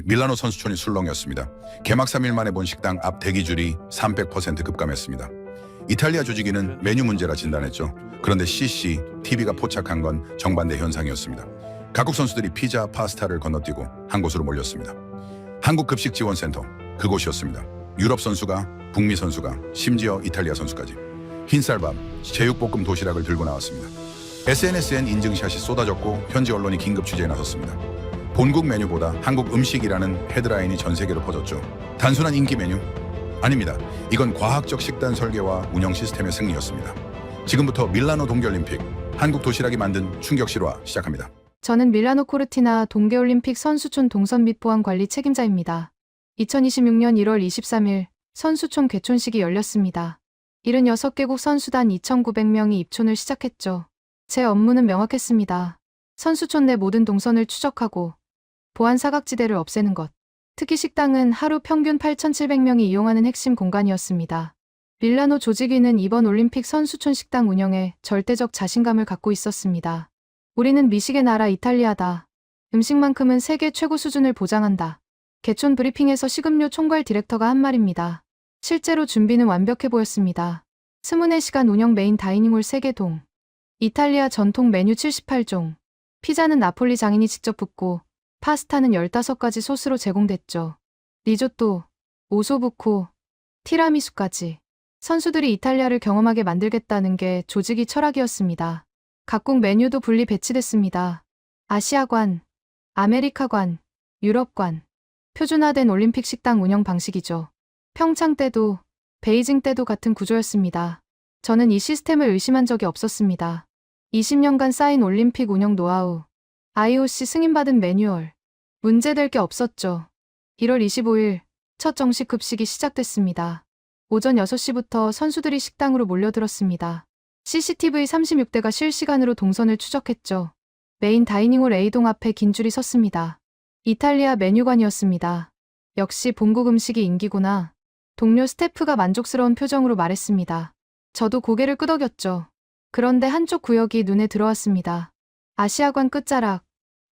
밀라노 선수촌이 술렁이었습니다. 개막 3일 만에 본 식당 앞 대기줄이 300% 급감했습니다. 이탈리아 조직위는 메뉴 문제라 진단했죠. 그런데 CCTV가 포착한 건 정반대 현상이었습니다. 각국 선수들이 피자, 파스타를 건너뛰고 한 곳으로 몰렸습니다. 한국급식지원센터, 그곳이었습니다. 유럽 선수가, 북미 선수가, 심지어 이탈리아 선수까지 흰쌀밥, 제육볶음 도시락을 들고 나왔습니다. SNS엔 인증샷이 쏟아졌고 현지 언론이 긴급 취재에 나섰습니다. 본국 메뉴보다 한국 음식이라는 헤드라인이 전 세계로 퍼졌죠. 단순한 인기 메뉴? 아닙니다. 이건 과학적 식단 설계와 운영 시스템의 승리였습니다. 지금부터 밀라노 동계올림픽, 한국 도시락이 만든 충격 실화 시작합니다. 저는 밀라노 코르티나 동계올림픽 선수촌 동선 및 보안 관리 책임자입니다. 2026년 1월 23일 선수촌 개촌식이 열렸습니다. 76개국 선수단 2,900명이 입촌을 시작했죠. 제 업무는 명확했습니다. 선수촌 내 모든 동선을 추적하고 보안 사각지대를 없애는 것. 특히 식당은 하루 평균 8,700명이 이용하는 핵심 공간이었습니다. 밀라노 조직위는 이번 올림픽 선수촌 식당 운영에 절대적 자신감을 갖고 있었습니다. 우리는 미식의 나라 이탈리아다. 음식만큼은 세계 최고 수준을 보장한다. 개촌 브리핑에서 식음료 총괄 디렉터가 한 말입니다. 실제로 준비는 완벽해 보였습니다. 24시간 운영 메인 다이닝홀 3개 동. 이탈리아 전통 메뉴 78종. 피자는 나폴리 장인이 직접 붓고 파스타는 15가지 소스로 제공됐죠. 리조또, 오소부코, 티라미수까지. 선수들이 이탈리아를 경험하게 만들겠다는 게 조직이 철학이었습니다. 각국 메뉴도 분리 배치됐습니다. 아시아관, 아메리카관, 유럽관. 표준화된 올림픽 식당 운영 방식이죠. 평창 때도, 베이징 때도 같은 구조였습니다. 저는 이 시스템을 의심한 적이 없었습니다. 20년간 쌓인 올림픽 운영 노하우, IOC 승인받은 매뉴얼, 문제될 게 없었죠. 1월 25일 첫 정식 급식이 시작됐습니다. 오전 6시부터 선수들이 식당으로 몰려들었습니다. CCTV 36대가 실시간으로 동선을 추적했죠. 메인 다이닝홀 A동 앞에 긴 줄이 섰습니다. 이탈리아 메뉴관이었습니다. 역시 본국 음식이 인기구나. 동료 스태프가 만족스러운 표정으로 말했습니다. 저도 고개를 끄덕였죠. 그런데 한쪽 구역이 눈에 들어왔습니다. 아시아관 끝자락,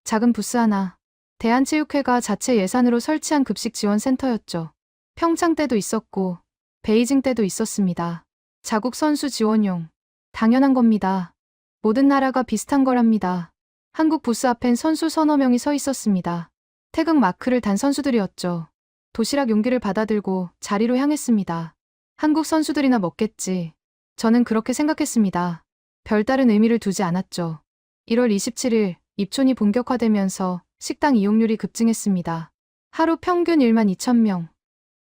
작은 부스 하나. 대한체육회가 자체 예산으로 설치한 급식 지원 센터였죠. 평창 때도 있었고, 베이징 때도 있었습니다. 자국 선수 지원용. 당연한 겁니다. 모든 나라가 비슷한 거랍니다. 한국 부스 앞엔 선수 서너 명이 서 있었습니다. 태극 마크를 단 선수들이었죠. 도시락 용기를 받아들고 자리로 향했습니다. 한국 선수들이나 먹겠지. 저는 그렇게 생각했습니다. 별다른 의미를 두지 않았죠. 1월 27일 입촌이 본격화되면서 식당 이용률이 급증했습니다. 하루 평균 12,000명.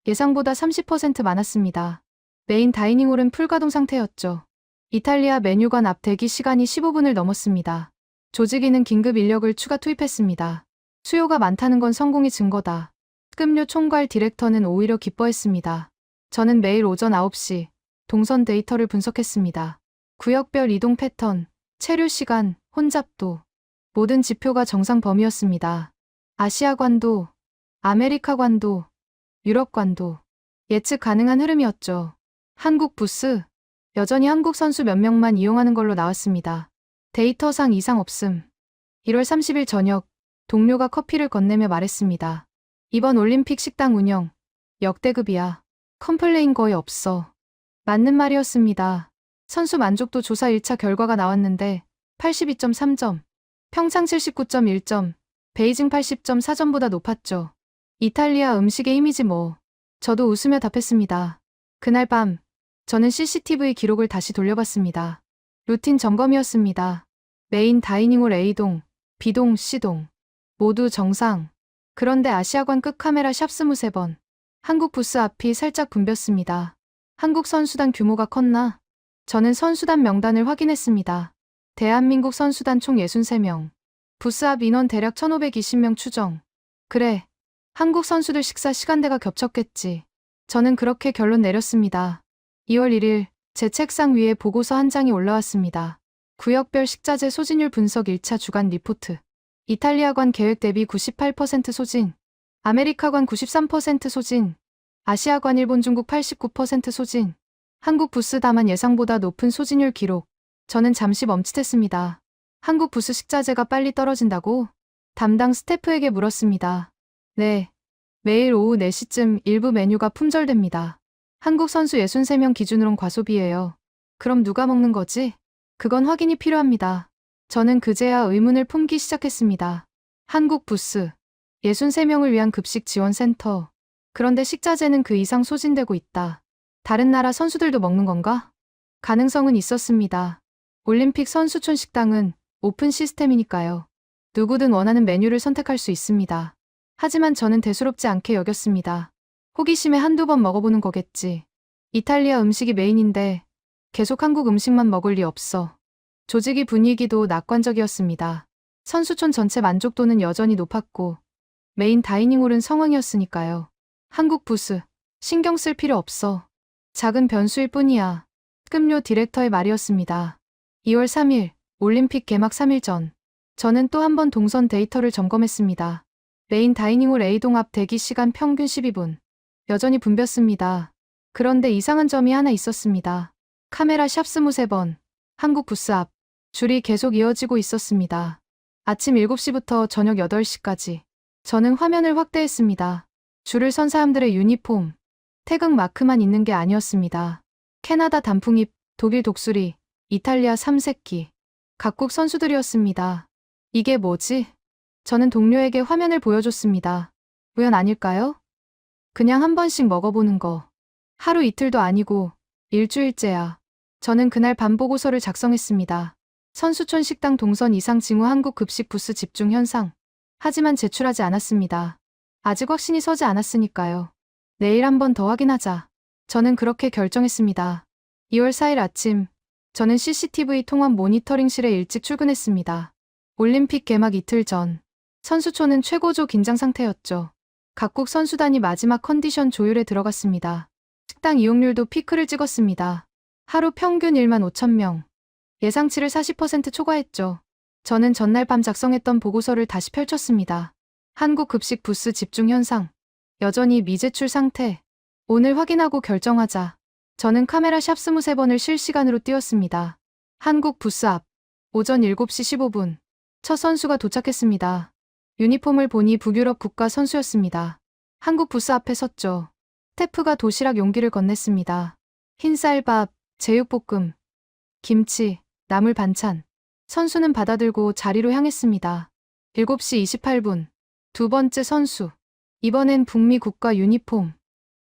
예상보다 30% 많았습니다. 메인 다이닝홀은 풀가동 상태였죠. 이탈리아 메뉴관 앞 대기 시간이 15분을 넘었습니다. 조직위는 긴급 인력을 추가 투입했습니다. 수요가 많다는 건 성공의 증거다. 식음료 총괄 디렉터는 오히려 기뻐했습니다. 저는 매일 오전 9시 동선 데이터를 분석했습니다. 구역별 이동 패턴, 체류 시간, 혼잡도, 모든 지표가 정상 범위였습니다. 아시아관도, 아메리카관도, 유럽관도 예측 가능한 흐름이었죠. 한국 부스, 여전히 한국 선수 몇 명만 이용하는 걸로 나왔습니다. 데이터상 이상 없음. 1월 30일 저녁, 동료가 커피를 건네며 말했습니다. 이번 올림픽 식당 운영, 역대급이야. 컴플레인 거의 없어. 맞는 말이었습니다. 선수 만족도 조사 1차 결과가 나왔는데 82.3점, 평창 79.1점, 베이징 80.4점보다 높았죠. 이탈리아 음식의 이미지 뭐. 저도 웃으며 답했습니다. 그날 밤, 저는 CCTV 기록을 다시 돌려봤습니다. 루틴 점검이었습니다. 메인 다이닝홀 A동, B동, C동. 모두 정상. 그런데 아시아관 끝 카메라 샵 23번. 한국 부스 앞이 살짝 붐볐습니다. 한국 선수단 규모가 컸나? 저는 선수단 명단을 확인했습니다. 대한민국 선수단 총 63명. 부스 앞 인원 대략 1,520명 추정. 그래, 한국 선수들 식사 시간대가 겹쳤겠지. 저는 그렇게 결론 내렸습니다. 2월 1일 제 책상 위에 보고서 한 장이 올라왔습니다. 구역별 식자재 소진율 분석 1차 주간 리포트. 이탈리아관 계획 대비 98% 소진, 아메리카관 93% 소진, 아시아관 일본 중국 89% 소진, 한국 부스 다만 예상보다 높은 소진율 기록. 저는 잠시 멈칫했습니다. 한국 부스 식자재가 빨리 떨어진다고? 담당 스태프에게 물었습니다. 네. 매일 오후 4시쯤 일부 메뉴가 품절됩니다. 한국 선수 63명 기준으론 과소비예요. 그럼 누가 먹는 거지? 그건 확인이 필요합니다. 저는 그제야 의문을 품기 시작했습니다. 한국 부스. 63명을 위한 급식 지원 센터. 그런데 식자재는 그 이상 소진되고 있다. 다른 나라 선수들도 먹는 건가? 가능성은 있었습니다. 올림픽 선수촌 식당은 오픈 시스템이니까요. 누구든 원하는 메뉴를 선택할 수 있습니다. 하지만 저는 대수롭지 않게 여겼습니다. 호기심에 한두 번 먹어보는 거겠지. 이탈리아 음식이 메인인데 계속 한국 음식만 먹을 리 없어. 조직이 분위기도 낙관적이었습니다. 선수촌 전체 만족도는 여전히 높았고 메인 다이닝홀은 성황이었으니까요. 한국 부스, 신경 쓸 필요 없어. 작은 변수일 뿐이야. 특급료 디렉터의 말이었습니다. 2월 3일, 올림픽 개막 3일 전. 저는 또 한 번 동선 데이터를 점검했습니다. 메인 다이닝홀 A동 앞 대기 시간 평균 12분. 여전히 붐볐습니다. 그런데 이상한 점이 하나 있었습니다. 카메라 샵 23번, 한국 부스 앞. 줄이 계속 이어지고 있었습니다. 아침 7시부터 저녁 8시까지. 저는 화면을 확대했습니다. 줄을 선 사람들의 유니폼, 태극 마크만 있는 게 아니었습니다. 캐나다 단풍잎, 독일 독수리, 이탈리아 삼색기. 각국 선수들이었습니다. 이게 뭐지? 저는 동료에게 화면을 보여줬습니다. 우연 아닐까요? 그냥 한 번씩 먹어보는 거. 하루 이틀도 아니고 일주일째야. 저는 그날 밤 보고서를 작성했습니다. 선수촌 식당 동선 이상 징후 한국 급식 부스 집중 현상. 하지만 제출하지 않았습니다. 아직 확신이 서지 않았으니까요. 내일 한 번 더 확인하자. 저는 그렇게 결정했습니다. 2월 4일 아침, 저는 CCTV 통합 모니터링실에 일찍 출근했습니다. 올림픽 개막 이틀 전, 선수촌은 최고조 긴장 상태였죠. 각국 선수단이 마지막 컨디션 조율에 들어갔습니다. 식당 이용률도 피크를 찍었습니다. 하루 평균 1만 5천 명. 예상치를 40% 초과했죠. 저는 전날 밤 작성했던 보고서를 다시 펼쳤습니다. 한국 급식 부스 집중 현상. 여전히 미제출 상태. 오늘 확인하고 결정하자. 저는 카메라 샵 23번을 실시간으로 띄웠습니다. 한국 부스 앞. 오전 7시 15분. 첫 선수가 도착했습니다. 유니폼을 보니 북유럽 국가 선수였습니다. 한국 부스 앞에 섰죠. 스태프가 도시락 용기를 건넸습니다. 흰쌀밥, 제육볶음, 김치, 나물 반찬. 선수는 받아들고 자리로 향했습니다. 7시 28분. 두 번째 선수. 이번엔 북미 국가 유니폼.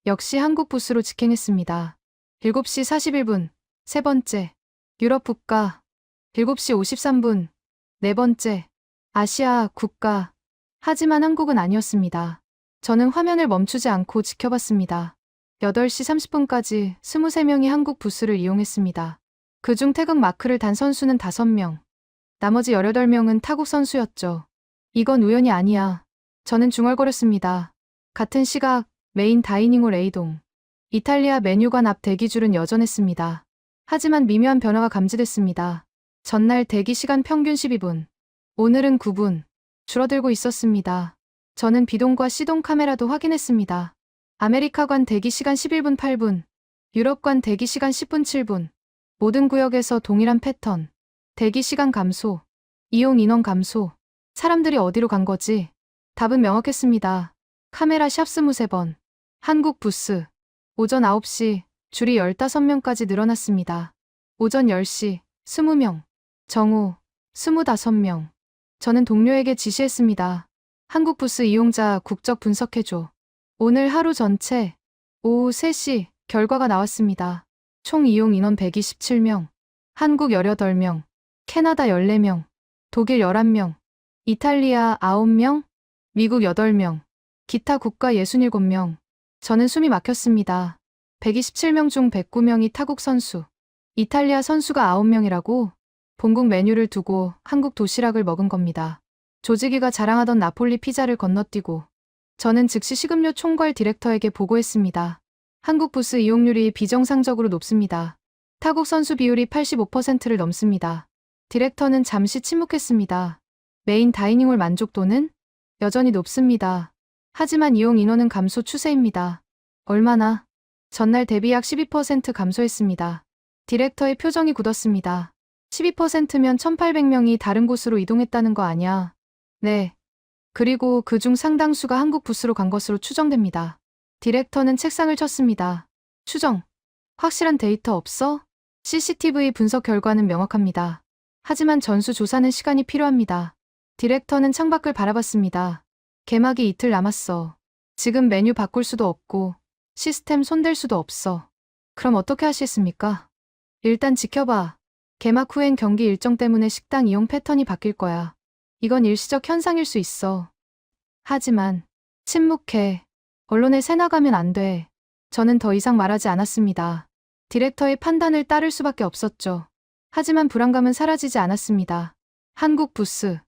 역시 한국 부스로 직행했습니다. 7시 41분. 세 번째. 유럽 국가. 7시 53분. 네 번째. 아시아 국가. 하지만 한국은 아니었습니다. 저는 화면을 멈추지 않고 지켜봤습니다. 8시 30분까지 23명이 한국 부스를 이용했습니다. 그중 태극 마크를 단 선수는 5명. 나머지 18명은 타국 선수였죠. 이건 우연이 아니야. 저는 중얼거렸습니다. 같은 시각 메인 다이닝홀 A동. 이탈리아 메뉴관 앞 대기줄은 여전했습니다. 하지만 미묘한 변화가 감지됐습니다. 전날 대기 시간 평균 12분. 오늘은 9분. 줄어들고 있었습니다. 저는 B동과 C동 카메라도 확인했습니다. 아메리카관 대기 시간 11분 8분. 유럽관 대기 시간 10분 7분. 모든 구역에서 동일한 패턴. 대기 시간 감소. 이용 인원 감소. 사람들이 어디로 간 거지? 답은 명확했습니다. 카메라 샵 23번. 한국 부스. 오전 9시 줄이 15명까지 늘어났습니다. 오전 10시 20명. 정오 25명. 저는 동료에게 지시했습니다. 한국 부스 이용자 국적 분석해줘. 오늘 하루 전체 오후 3시 결과가 나왔습니다. 총 이용 인원 127명. 한국 18명. 캐나다 14명. 독일 11명. 이탈리아 9명. 미국 8명. 기타 국가 67명. 저는 숨이 막혔습니다. 127명 중 109명이 타국 선수. 이탈리아 선수가 9명이라고? 본국 메뉴를 두고 한국 도시락을 먹은 겁니다. 조직위가 자랑하던 나폴리 피자를 건너뛰고 저는 즉시 식음료 총괄 디렉터에게 보고했습니다. 한국 부스 이용률이 비정상적으로 높습니다. 타국 선수 비율이 85%를 넘습니다. 디렉터는 잠시 침묵했습니다. 메인 다이닝홀 만족도는 여전히 높습니다. 하지만 이용 인원은 감소 추세입니다. 얼마나? 전날 대비 약 12% 감소했습니다. 디렉터의 표정이 굳었습니다. 12%면 1,800명이 다른 곳으로 이동했다는 거 아냐? 네. 그리고 그중 상당수가 한국 부스로 간 것으로 추정됩니다. 디렉터는 책상을 쳤습니다. 추정. 확실한 데이터 없어? CCTV 분석 결과는 명확합니다. 하지만 전수 조사는 시간이 필요합니다. 디렉터는 창밖을 바라봤습니다. 개막이 이틀 남았어. 지금 메뉴 바꿀 수도 없고 시스템 손댈 수도 없어. 그럼 어떻게 하시겠습니까? 일단 지켜봐. 개막 후엔 경기 일정 때문에 식당 이용 패턴이 바뀔 거야. 이건 일시적 현상일 수 있어. 하지만 침묵해. 언론에 새나가면 안 돼. 저는 더 이상 말하지 않았습니다. 디렉터의 판단을 따를 수밖에 없었죠. 하지만 불안감은 사라지지 않았습니다. 한국 부스.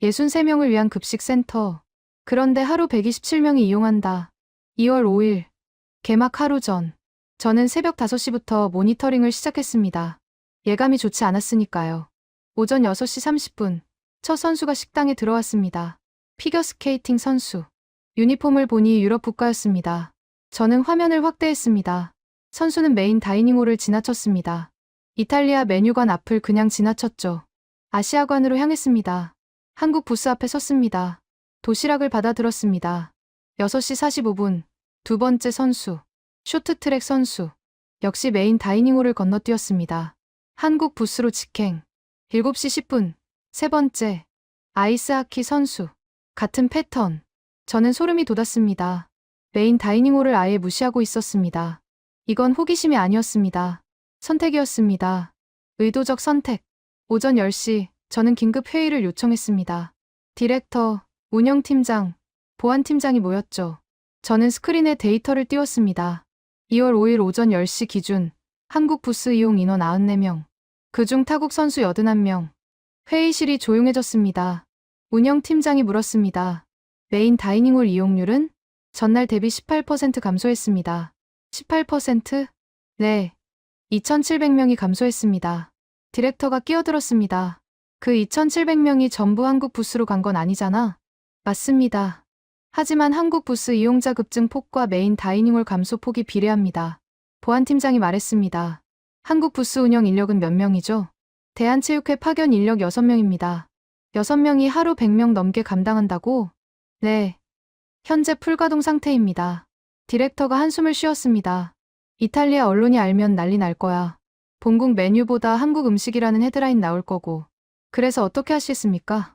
63명을 위한 급식센터. 그런데 하루 127명이 이용한다. 2월 5일. 개막 하루 전. 저는 새벽 5시부터 모니터링을 시작했습니다. 예감이 좋지 않았으니까요. 오전 6시 30분. 첫 선수가 식당에 들어왔습니다. 피겨스케이팅 선수. 유니폼을 보니 유럽 국가였습니다. 저는 화면을 확대했습니다. 선수는 메인 다이닝홀을 지나쳤습니다. 이탈리아 메뉴관 앞을 그냥 지나쳤죠. 아시아관으로 향했습니다. 한국 부스 앞에 섰습니다. 도시락을 받아들었습니다. 6시 45분. 두 번째 선수. 쇼트트랙 선수. 역시 메인 다이닝홀을 건너뛰었습니다. 한국 부스로 직행. 7시 10분. 세 번째. 아이스하키 선수. 같은 패턴. 저는 소름이 돋았습니다. 메인 다이닝홀을 아예 무시하고 있었습니다. 이건 호기심이 아니었습니다. 선택이었습니다. 의도적 선택. 오전 10시, 저는 긴급 회의를 요청했습니다. 디렉터, 운영팀장, 보안팀장이 모였죠. 저는 스크린에 데이터를 띄웠습니다. 2월 5일 오전 10시 기준, 한국 부스 이용 인원 94명. 그중 타국 선수 81명. 회의실이 조용해졌습니다. 운영팀장이 물었습니다. 메인 다이닝홀 이용률은? 전날 대비 18% 감소했습니다. 18%? 네. 2,700명이 감소했습니다. 디렉터가 끼어들었습니다. 그 2,700명이 전부 한국 부스로 간 건 아니잖아. 맞습니다. 하지만 한국 부스 이용자 급증 폭과 메인 다이닝홀 감소 폭이 비례합니다. 보안팀장이 말했습니다. 한국 부스 운영 인력은 몇 명이죠? 대한체육회 파견 인력 6명입니다. 6명이 하루 100명 넘게 감당한다고? 네. 현재 풀가동 상태입니다. 디렉터가 한숨을 쉬었습니다. 이탈리아 언론이 알면 난리 날 거야. 본국 메뉴보다 한국 음식이라는 헤드라인 나올 거고. 그래서 어떻게 하시겠습니까?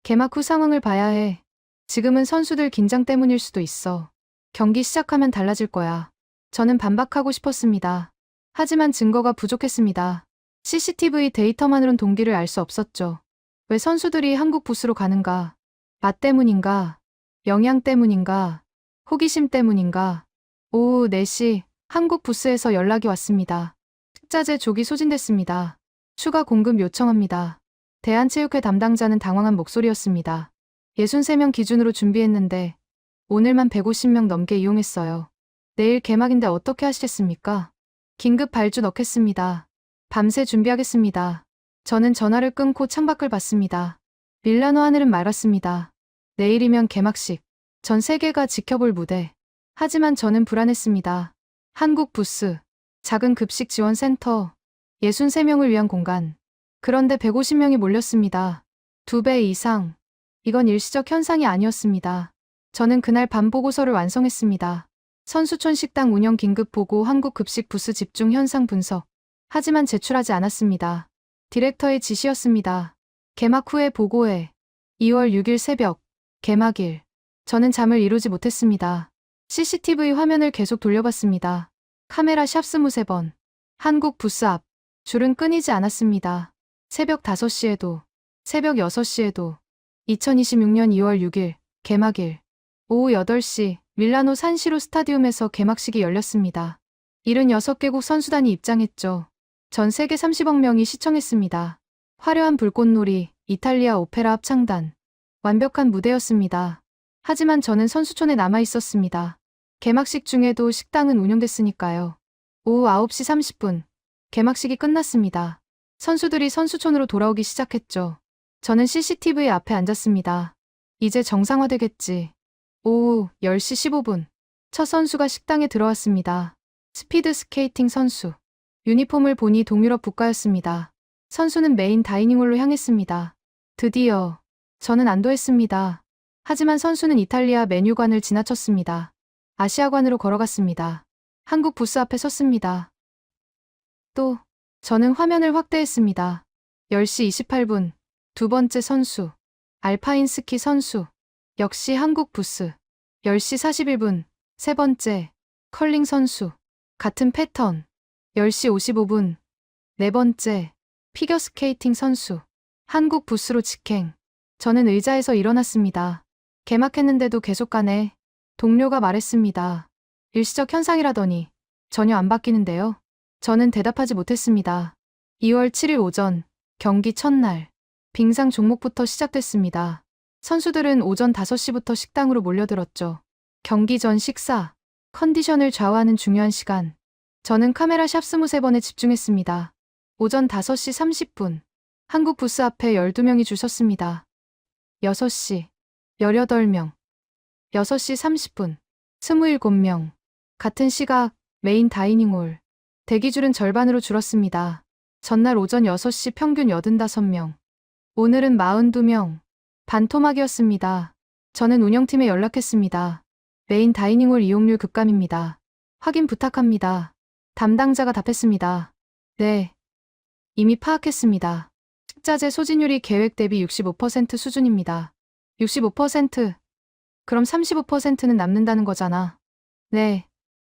개막 후 상황을 봐야 해. 지금은 선수들 긴장 때문일 수도 있어. 경기 시작하면 달라질 거야. 저는 반박하고 싶었습니다. 하지만 증거가 부족했습니다. CCTV 데이터만으론 동기를 알 수 없었죠. 왜 선수들이 한국 부스로 가는가? 맛 때문인가? 영양 때문인가? 호기심 때문인가? 오후 4시 한국 부스에서 연락이 왔습니다. 식자재 조기 소진됐습니다. 추가 공급 요청합니다. 대한체육회 담당자는 당황한 목소리였습니다. 63명 기준으로 준비했는데 오늘만 150명 넘게 이용했어요. 내일 개막인데 어떻게 하시겠습니까? 긴급 발주 넣겠습니다. 밤새 준비하겠습니다. 저는 전화를 끊고 창밖을 봤습니다. 밀라노 하늘은 맑았습니다. 내일이면 개막식. 전 세계가 지켜볼 무대. 하지만 저는 불안했습니다. 한국 부스. 작은 급식 지원 센터. 63명을 위한 공간. 그런데 150명이 몰렸습니다. 2배 이상. 이건 일시적 현상이 아니었습니다. 저는 그날 밤 보고서를 완성했습니다. 선수촌 식당 운영 긴급 보고 한국 급식 부스 집중 현상 분석. 하지만 제출하지 않았습니다. 디렉터의 지시였습니다. 개막 후에 보고해. 2월 6일 새벽. 개막일. 저는 잠을 이루지 못했습니다. CCTV 화면을 계속 돌려봤습니다. 카메라 샵 23번. 한국 부스 앞. 줄은 끊이지 않았습니다. 새벽 5시에도. 새벽 6시에도. 2026년 2월 6일. 개막일. 오후 8시. 밀라노 산시로 스타디움에서 개막식이 열렸습니다. 76개국 선수단이 입장했죠. 전 세계 30억 명이 시청했습니다. 화려한 불꽃놀이, 이탈리아 오페라 합창단. 완벽한 무대였습니다. 하지만 저는 선수촌에 남아 있었습니다. 개막식 중에도 식당은 운영됐으니까요. 오후 9시 30분. 개막식이 끝났습니다. 선수들이 선수촌으로 돌아오기 시작했죠. 저는 CCTV 앞에 앉았습니다. 이제 정상화되겠지. 오후 10시 15분. 첫 선수가 식당에 들어왔습니다. 스피드 스케이팅 선수. 유니폼을 보니 동유럽 국가였습니다. 선수는 메인 다이닝홀로 향했습니다. 드디어. 저는 안도했습니다. 하지만 선수는 이탈리아 메뉴관을 지나쳤습니다. 아시아관으로 걸어갔습니다. 한국 부스 앞에 섰습니다. 또 저는 화면을 확대했습니다. 10시 28분 두 번째 선수 알파인 스키 선수 역시 한국 부스 10시 41분 세 번째 컬링 선수 같은 패턴 10시 55분 네 번째 피겨스케이팅 선수 한국 부스로 직행. 저는 의자에서 일어났습니다. 개막했는데도 계속 가네. 동료가 말했습니다. 일시적 현상이라더니 전혀 안 바뀌는데요. 저는 대답하지 못했습니다. 2월 7일 오전 경기 첫날 빙상 종목부터 시작됐습니다. 선수들은 오전 5시부터 식당으로 몰려들었죠. 경기 전 식사, 컨디션을 좌우하는 중요한 시간. 저는 카메라 샵 23번에 집중했습니다. 오전 5시 30분 한국 부스 앞에 12명이 줄 섰습니다. 6시 18명 6시 30분 27명 같은 시각 메인 다이닝홀 대기줄은 절반으로 줄었습니다. 전날 오전 6시 평균 85명 오늘은 42명 반토막이었습니다. 저는 운영팀에 연락했습니다. 메인 다이닝홀 이용률 급감입니다. 확인 부탁합니다. 담당자가 답했습니다. 네. 이미 파악했습니다. 식자재 소진율이 계획 대비 65% 수준입니다. 65%? 그럼 35%는 남는다는 거잖아. 네.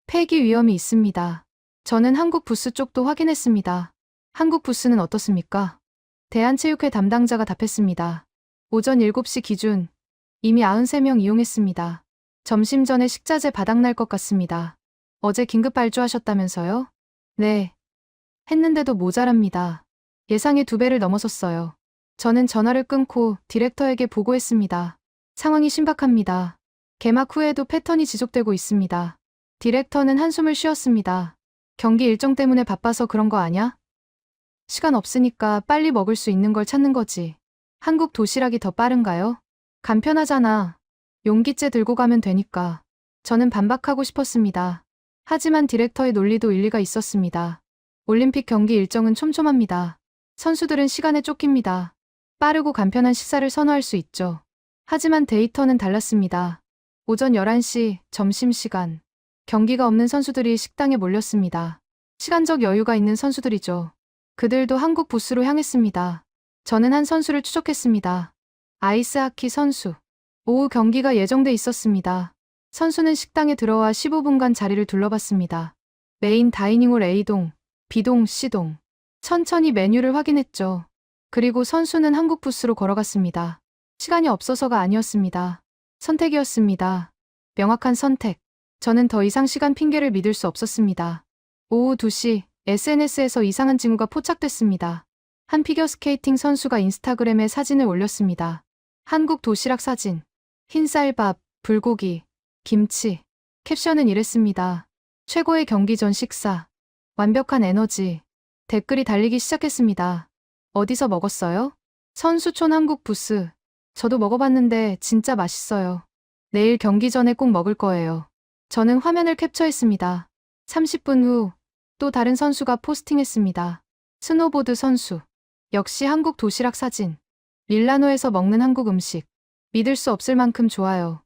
폐기 위험이 있습니다. 저는 한국 부스 쪽도 확인했습니다. 한국 부스는 어떻습니까? 대한체육회 담당자가 답했습니다. 오전 7시 기준 이미 93명 이용했습니다. 점심 전에 식자재 바닥날 것 같습니다. 어제 긴급 발주하셨다면서요? 네. 했는데도 모자랍니다. 예상의 2배를 넘어섰어요. 저는 전화를 끊고 디렉터에게 보고했습니다. 상황이 심각합니다. 개막 후에도 패턴이 지속되고 있습니다. 디렉터는 한숨을 쉬었습니다. 경기 일정 때문에 바빠서 그런 거 아냐? 시간 없으니까 빨리 먹을 수 있는 걸 찾는 거지. 한국 도시락이 더 빠른가요? 간편하잖아. 용기째 들고 가면 되니까. 저는 반박하고 싶었습니다. 하지만 디렉터의 논리도 일리가 있었습니다. 올림픽 경기 일정은 촘촘합니다. 선수들은 시간에 쫓깁니다. 빠르고 간편한 식사를 선호할 수 있죠. 하지만 데이터는 달랐습니다. 오전 11시 점심시간. 경기가 없는 선수들이 식당에 몰렸습니다. 시간적 여유가 있는 선수들이죠. 그들도 한국 부스로 향했습니다. 저는 한 선수를 추적했습니다. 아이스하키 선수. 오후 경기가 예정돼 있었습니다. 선수는 식당에 들어와 15분간 자리를 둘러봤습니다. 메인 다이닝홀 A동, B동, C동. 천천히 메뉴를 확인했죠. 그리고 선수는 한국 부스로 걸어갔습니다. 시간이 없어서가 아니었습니다. 선택이었습니다. 명확한 선택. 저는 더 이상 시간 핑계를 믿을 수 없었습니다. 오후 2시 SNS에서 이상한 징후가 포착됐습니다. 한 피겨스케이팅 선수가 인스타그램에 사진을 올렸습니다. 한국 도시락 사진. 흰쌀밥, 불고기, 김치. 캡션은 이랬습니다. 최고의 경기 전 식사. 완벽한 에너지. 댓글이 달리기 시작했습니다. 어디서 먹었어요? 선수촌 한국 부스. 저도 먹어봤는데 진짜 맛있어요. 내일 경기 전에 꼭 먹을 거예요. 저는 화면을 캡처했습니다. 30분 후 또 다른 선수가 포스팅했습니다. 스노보드 선수. 역시 한국 도시락 사진. 밀라노에서 먹는 한국 음식. 믿을 수 없을 만큼 좋아요.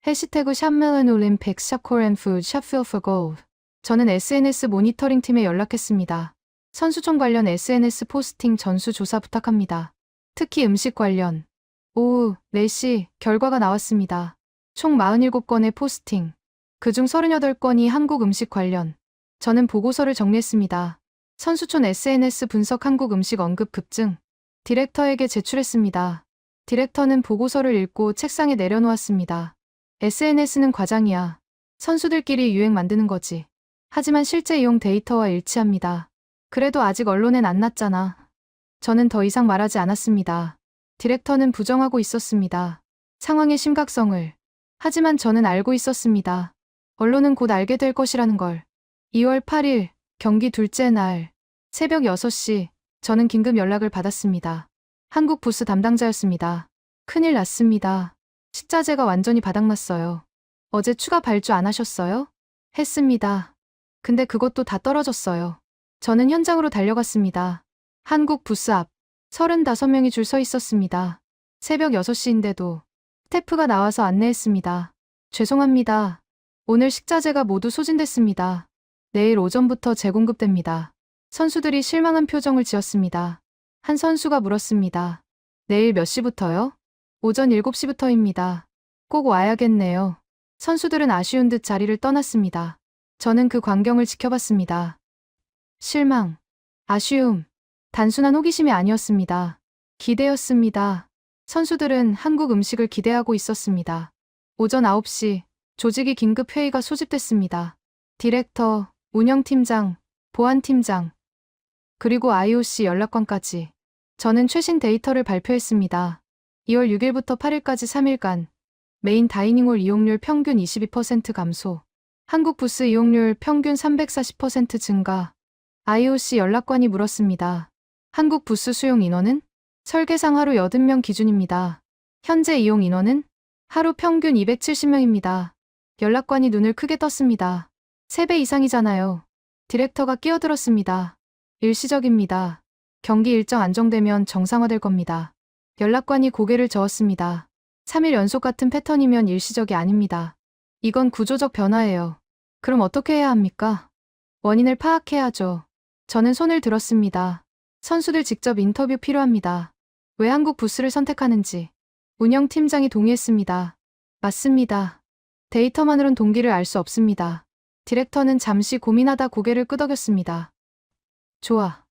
해시태그 샵멜론 올림픽 샵 코리안 푸드 샵 feel for gold. 저는 SNS 모니터링 팀에 연락했습니다. 선수촌 관련 SNS 포스팅 전수 조사 부탁합니다. 특히 음식 관련. 오후 4시 결과가 나왔습니다. 총 47건의 포스팅. 그중 38건이 한국 음식 관련. 저는 보고서를 정리했습니다. 선수촌 SNS 분석 한국 음식 언급 급증. 디렉터에게 제출했습니다. 디렉터는 보고서를 읽고 책상에 내려놓았습니다. SNS는 과장이야. 선수들끼리 유행 만드는 거지. 하지만 실제 이용 데이터와 일치합니다. 그래도 아직 언론엔 안 났잖아. 저는 더 이상 말하지 않았습니다. 디렉터는 부정하고 있었습니다. 상황의 심각성을. 하지만 저는 알고 있었습니다. 언론은 곧 알게 될 것이라는 걸. 2월 8일 경기 둘째 날 새벽 6시 저는 긴급 연락을 받았습니다. 한국 부스 담당자였습니다. 큰일 났습니다. 식자재가 완전히 바닥났어요. 어제 추가 발주 안 하셨어요? 했습니다. 근데 그것도 다 떨어졌어요. 저는 현장으로 달려갔습니다. 한국 부스 앞 35명이 줄 서 있었습니다. 새벽 6시인데도 스태프가 나와서 안내했습니다. 죄송합니다. 오늘 식자재가 모두 소진됐습니다. 내일 오전부터 재공급됩니다. 선수들이 실망한 표정을 지었습니다. 한 선수가 물었습니다. 내일 몇 시부터요? 오전 7시부터입니다. 꼭 와야겠네요. 선수들은 아쉬운 듯 자리를 떠났습니다. 저는 그 광경을 지켜봤습니다. 실망, 아쉬움, 단순한 호기심이 아니었습니다. 기대였습니다. 선수들은 한국 음식을 기대하고 있었습니다. 오전 9시 조직이 긴급 회의가 소집됐습니다. 디렉터, 운영팀장, 보안팀장, 그리고 IOC 연락관까지. 저는 최신 데이터를 발표했습니다. 2월 6일부터 8일까지 3일간 메인 다이닝홀 이용률 평균 22% 감소, 한국 부스 이용률 평균 340% 증가. IOC 연락관이 물었습니다. 한국 부스 수용 인원은? 설계상 하루 80명 기준입니다. 현재 이용 인원은? 하루 평균 270명입니다. 연락관이 눈을 크게 떴습니다. 3배 이상이잖아요. 디렉터가 끼어들었습니다. 일시적입니다. 경기 일정 안정되면 정상화될 겁니다. 연락관이 고개를 저었습니다. 3일 연속 같은 패턴이면 일시적이 아닙니다. 이건 구조적 변화예요. 그럼 어떻게 해야 합니까? 원인을 파악해야죠. 저는 손을 들었습니다. 선수들 직접 인터뷰 필요합니다. 왜 한국 부스를 선택하는지. 운영팀장이 동의했습니다. 맞습니다. 데이터만으론 동기를 알 수 없습니다. 디렉터는 잠시 고민하다 고개를 끄덕였습니다. 좋아.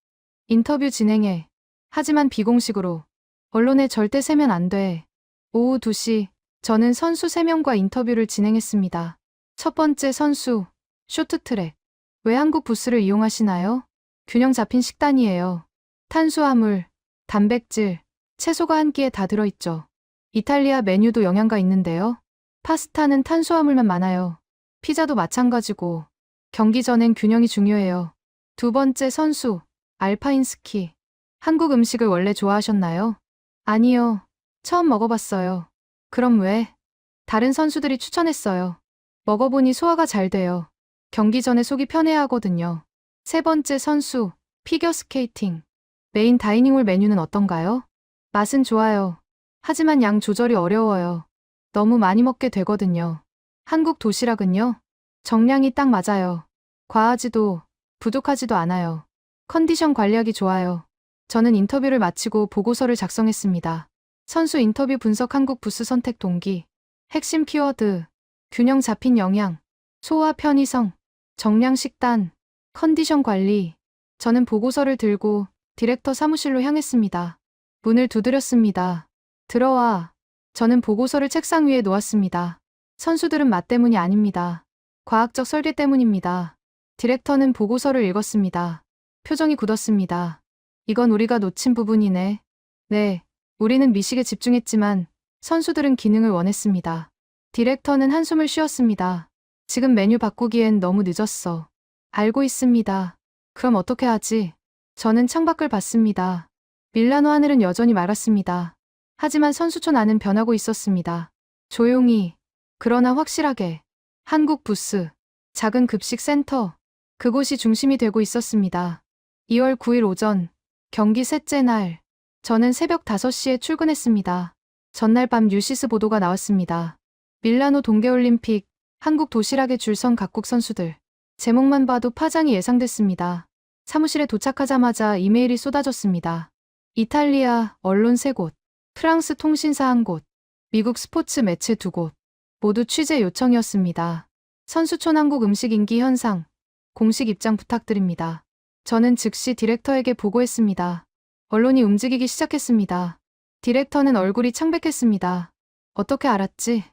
인터뷰 진행해. 하지만 비공식으로. 언론에 절대 세면 안 돼. 오후 2시, 저는 선수 3명과 인터뷰를 진행했습니다. 첫 번째 선수, 쇼트트랙. 왜 한국 부스를 이용하시나요? 균형 잡힌 식단이에요. 탄수화물, 단백질, 채소가 한 끼에 다 들어있죠. 이탈리아 메뉴도 영양가 있는데요. 파스타는 탄수화물만 많아요. 피자도 마찬가지고. 경기 전엔 균형이 중요해요. 두 번째 선수, 알파인 스키. 한국 음식을 원래 좋아하셨나요? 아니요. 처음 먹어봤어요. 그럼 왜? 다른 선수들이 추천했어요. 먹어보니 소화가 잘 돼요. 경기 전에 속이 편해하거든요. 세 번째 선수, 피겨스케이팅. 메인 다이닝홀 메뉴는 어떤가요? 맛은 좋아요. 하지만 양 조절이 어려워요. 너무 많이 먹게 되거든요. 한국 도시락은요? 정량이 딱 맞아요. 과하지도 부족하지도 않아요. 컨디션 관리하기 좋아요. 저는 인터뷰를 마치고 보고서를 작성했습니다. 선수 인터뷰 분석 한국 부스 선택 동기. 핵심 키워드. 균형 잡힌 영양. 소화 편의성. 정량 식단. 컨디션 관리. 저는 보고서를 들고 디렉터 사무실로 향했습니다. 문을 두드렸습니다. 들어와. 저는 보고서를 책상 위에 놓았습니다. 선수들은 맛 때문이 아닙니다. 과학적 설계 때문입니다. 디렉터는 보고서를 읽었습니다. 표정이 굳었습니다. 이건 우리가 놓친 부분이네. 네, 우리는 미식에 집중했지만 선수들은 기능을 원했습니다. 디렉터는 한숨을 쉬었습니다. 지금 메뉴 바꾸기엔 너무 늦었어. 알고 있습니다. 그럼 어떻게 하지? 저는 창밖을 봤습니다. 밀라노 하늘은 여전히 맑았습니다. 하지만 선수촌 안은 변하고 있었습니다. 조용히, 그러나 확실하게. 한국 부스, 작은 급식 센터. 그곳이 중심이 되고 있었습니다. 2월 9일 오전, 경기 셋째 날. 저는 새벽 5시에 출근했습니다. 전날 밤 뉴시스 보도가 나왔습니다. 밀라노 동계올림픽, 한국 도시락에 줄 선 각국 선수들. 제목만 봐도 파장이 예상됐습니다. 사무실에 도착하자마자 이메일이 쏟아졌습니다. 이탈리아 언론 3곳, 프랑스 통신사 1곳, 미국 스포츠 매체 2곳. 모두 취재 요청이었습니다. 선수촌 한국 음식 인기 현상. 공식 입장 부탁드립니다. 저는 즉시 디렉터에게 보고했습니다. 언론이 움직이기 시작했습니다. 디렉터는 얼굴이 창백했습니다. 어떻게 알았지?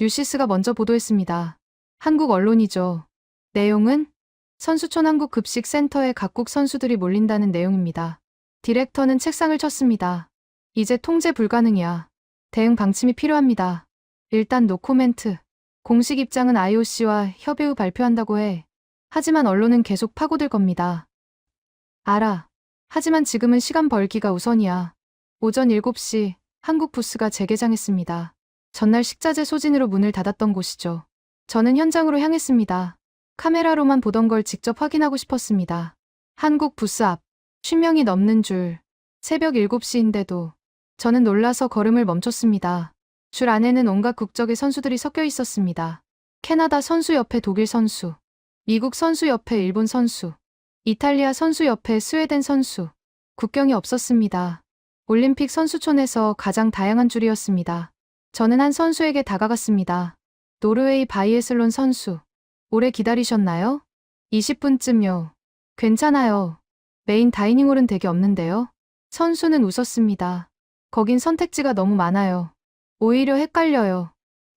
뉴시스가 먼저 보도했습니다. 한국 언론이죠. 내용은? 선수촌 한국 급식 센터에 각국 선수들이 몰린다는 내용입니다. 디렉터는 책상을 쳤습니다. 이제 통제 불가능이야. 대응 방침이 필요합니다. 일단 노코멘트. 공식 입장은 IOC와 협의 후 발표한다고 해. 하지만 언론은 계속 파고들 겁니다. 알아. 하지만 지금은 시간 벌기가 우선이야. 오전 7시 한국 부스가 재개장했습니다. 전날 식자재 소진으로 문을 닫았던 곳이죠. 저는 현장으로 향했습니다. 카메라로만 보던 걸 직접 확인하고 싶었습니다. 한국 부스 앞, 10명이 넘는 줄. 새벽 7시인데도 저는 놀라서 걸음을 멈췄습니다. 줄 안에는 온갖 국적의 선수들이 섞여 있었습니다. 캐나다 선수협회 독일 선수, 미국 선수협회 일본 선수, 이탈리아 선수협회 스웨덴 선수. 국경이 없었습니다. 올림픽 선수촌에서 가장 다양한 줄이었습니다. 저는 한 선수에게 다가갔습니다. 노르웨이 바이애슬론 선수. 오래 기다리셨나요? 20분쯤요. 괜찮아요. 메인 다이닝홀은 되게 없는데요. 선수는 웃었습니다. 거긴 선택지가 너무 많아요. 오히려 헷갈려요.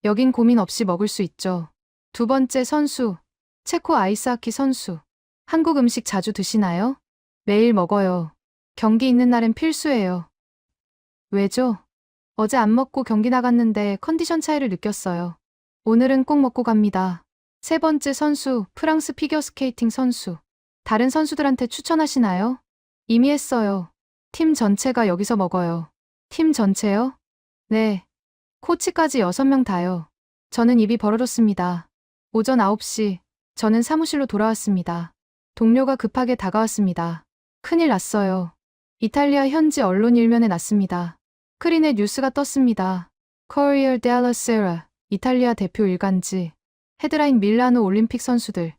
여긴 고민 없이 먹을 수 있죠. 두 번째 선수. 체코 아이스하키 선수. 한국 음식 자주 드시나요? 매일 먹어요. 경기 있는 날엔 필수예요. 왜죠? 어제 안 먹고 경기 나갔는데 컨디션 차이를 느꼈어요. 오늘은 꼭 먹고 갑니다. 세 번째 선수, 프랑스 피겨스케이팅 선수. 다른 선수들한테 추천하시나요? 이미 했어요. 팀 전체가 여기서 먹어요. 팀 전체요? 네. 코치까지 6명 다요. 저는 입이 벌어졌습니다. 오전 9시, 저는 사무실로 돌아왔습니다. 동료가 급하게 다가왔습니다. 큰일 났어요. 이탈리아 현지 언론 일면에 났습니다. 크린의 뉴스가 떴습니다. Corriere della Sera, 이탈리아 대표 일간지. 헤드라인 밀라노 올림픽 선수들.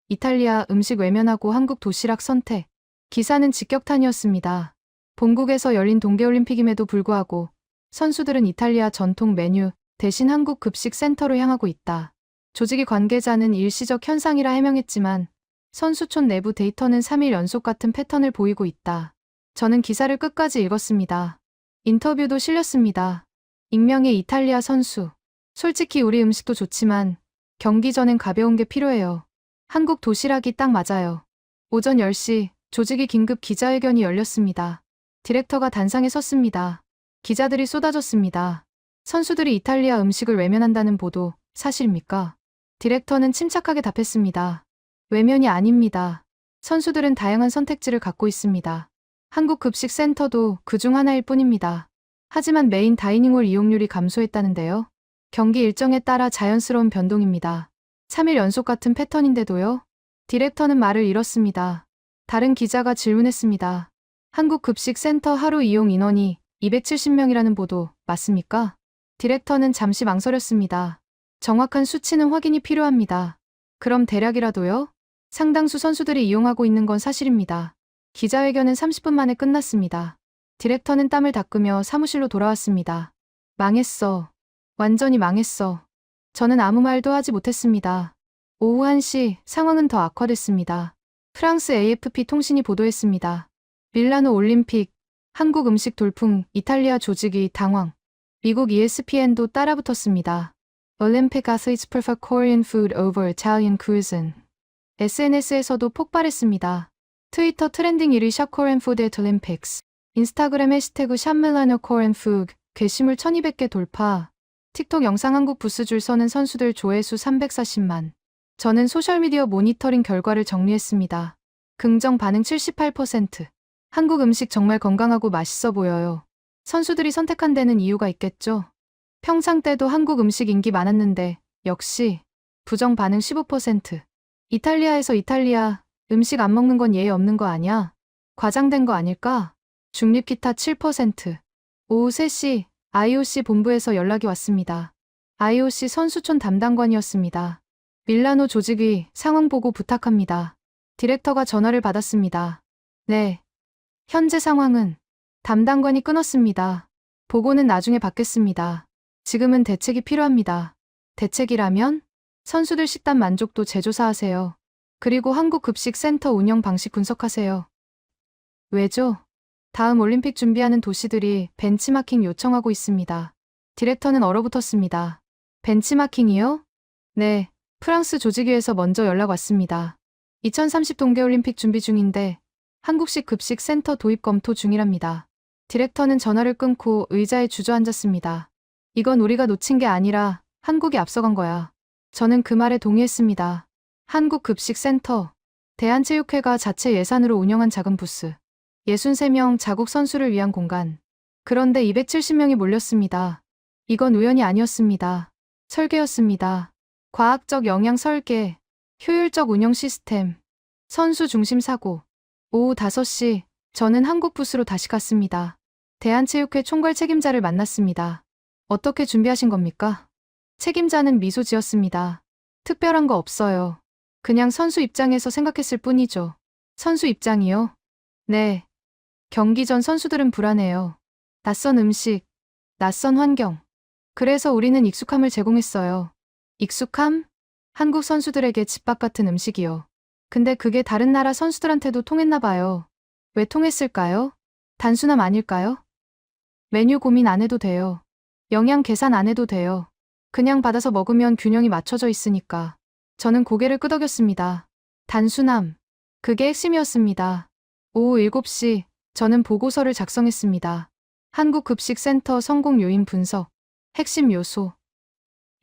이탈리아 음식 외면하고 한국 도시락 선택. 기사는 직격탄이었습니다. 본국에서 열린 동계올림픽임에도 불구하고 선수들은 이탈리아 전통 메뉴 대신 한국 급식 센터로 향하고 있다. 조직위 관계자는 일시적 현상이라 해명했지만 선수촌 내부 데이터는 3일 연속 같은 패턴을 보이고 있다. 저는 기사를 끝까지 읽었습니다. 인터뷰도 실렸습니다. 익명의 이탈리아 선수. 솔직히 우리 음식도 좋지만 경기 전엔 가벼운 게 필요해요. 한국 도시락이 딱 맞아요. 오전 10시 조직위 긴급 기자회견이 열렸습니다. 디렉터가 단상에 섰습니다. 기자들이 쏟아졌습니다. 선수들이 이탈리아 음식을 외면한다는 보도 사실입니까? 디렉터는 침착하게 답했습니다. 외면이 아닙니다. 선수들은 다양한 선택지를 갖고 있습니다. 한국 급식 센터도 그중 하나일 뿐입니다. 하지만 메인 다이닝홀 이용률이 감소했다는데요. 경기 일정에 따라 자연스러운 변동입니다. 3일 연속 같은 패턴인데도요. 디렉터는 말을 잃었습니다. 다른 기자가 질문했습니다. 한국 급식 센터 하루 이용 인원이 270명이라는 보도 맞습니까? 디렉터는 잠시 망설였습니다. 정확한 수치는 확인이 필요합니다. 그럼 대략이라도요? 상당수 선수들이 이용하고 있는 건 사실입니다. 기자회견은 30분 만에 끝났습니다. 디렉터는 땀을 닦으며 사무실로 돌아왔습니다. 망했어. 완전히 망했어. 저는 아무 말도 하지 못했습니다. 오후 1시 상황은 더 악화됐습니다. 프랑스 AFP 통신이 보도했습니다. 밀라노 올림픽, 한국 음식 돌풍, 이탈리아 조직위 당황. 미국 ESPN도 따라붙었습니다. Olympic athletes prefer Korean food over Italian cuisine. SNS에서도 폭발했습니다. 트위터 트렌딩 1위 샵 Korean food at Olympics. 인스타그램 해시태그 샵 밀라노 Korean food. 게시물 1200개 돌파. 틱톡 영상 한국 부스 줄 서는 선수들 조회수 340만. 저는 소셜미디어 모니터링 결과를 정리했습니다. 긍정 반응 78%. 한국 음식 정말 건강하고 맛있어 보여요. 선수들이 선택한 데는 이유가 있겠죠. 평창 때도 한국 음식 인기 많았는데 역시 부정 반응 15%. 이탈리아에서 이탈리아 음식 안 먹는 건 예의 없는 거 아니야? 과장된 거 아닐까? 중립 기타 7%. 오후 3시 IOC 본부에서 연락이 왔습니다. IOC 선수촌 담당관이었습니다. 밀라노 조직위 상황 보고 부탁합니다. 디렉터가 전화를 받았습니다. 네. 현재 상황은 담당관이 끊었습니다. 보고는 나중에 받겠습니다. 지금은 대책이 필요합니다. 대책이라면? 선수들 식단 만족도 재조사하세요. 그리고 한국급식센터 운영 방식 분석하세요. 왜죠? 다음 올림픽 준비하는 도시들이 벤치마킹 요청하고 있습니다. 디렉터는 얼어붙었습니다. 벤치마킹이요? 네, 프랑스 조직위에서 먼저 연락 왔습니다. 2030 동계올림픽 준비 중인데 한국식 급식센터 도입 검토 중이랍니다. 디렉터는 전화를 끊고 의자에 주저앉았습니다. 이건 우리가 놓친 게 아니라 한국이 앞서간 거야. 저는 그 말에 동의했습니다. 한국급식센터, 대한체육회가 자체 예산으로 운영한 작은 부스. 63명 자국 선수를 위한 공간. 그런데 270명이 몰렸습니다. 이건 우연이 아니었습니다. 설계였습니다. 과학적 영양 설계, 효율적 운영 시스템, 선수 중심 사고. 오후 5시, 저는 한국 부스로 다시 갔습니다. 대한체육회 총괄 책임자를 만났습니다. 어떻게 준비하신 겁니까? 책임자는 미소 지었습니다. 특별한 거 없어요. 그냥 선수 입장에서 생각했을 뿐이죠. 선수 입장이요? 네. 경기 전 선수들은 불안해요. 낯선 음식, 낯선 환경. 그래서 우리는 익숙함을 제공했어요. 익숙함? 한국 선수들에게 집밥 같은 음식이요. 근데 그게 다른 나라 선수들한테도 통했나 봐요. 왜 통했을까요? 단순함 아닐까요? 메뉴 고민 안 해도 돼요. 영양 계산 안 해도 돼요. 그냥 받아서 먹으면 균형이 맞춰져 있으니까. 저는 고개를 끄덕였습니다. 단순함. 그게 핵심이었습니다. 오후 7시, 저는 보고서를 작성했습니다. 한국급식센터 성공 요인 분석. 핵심 요소.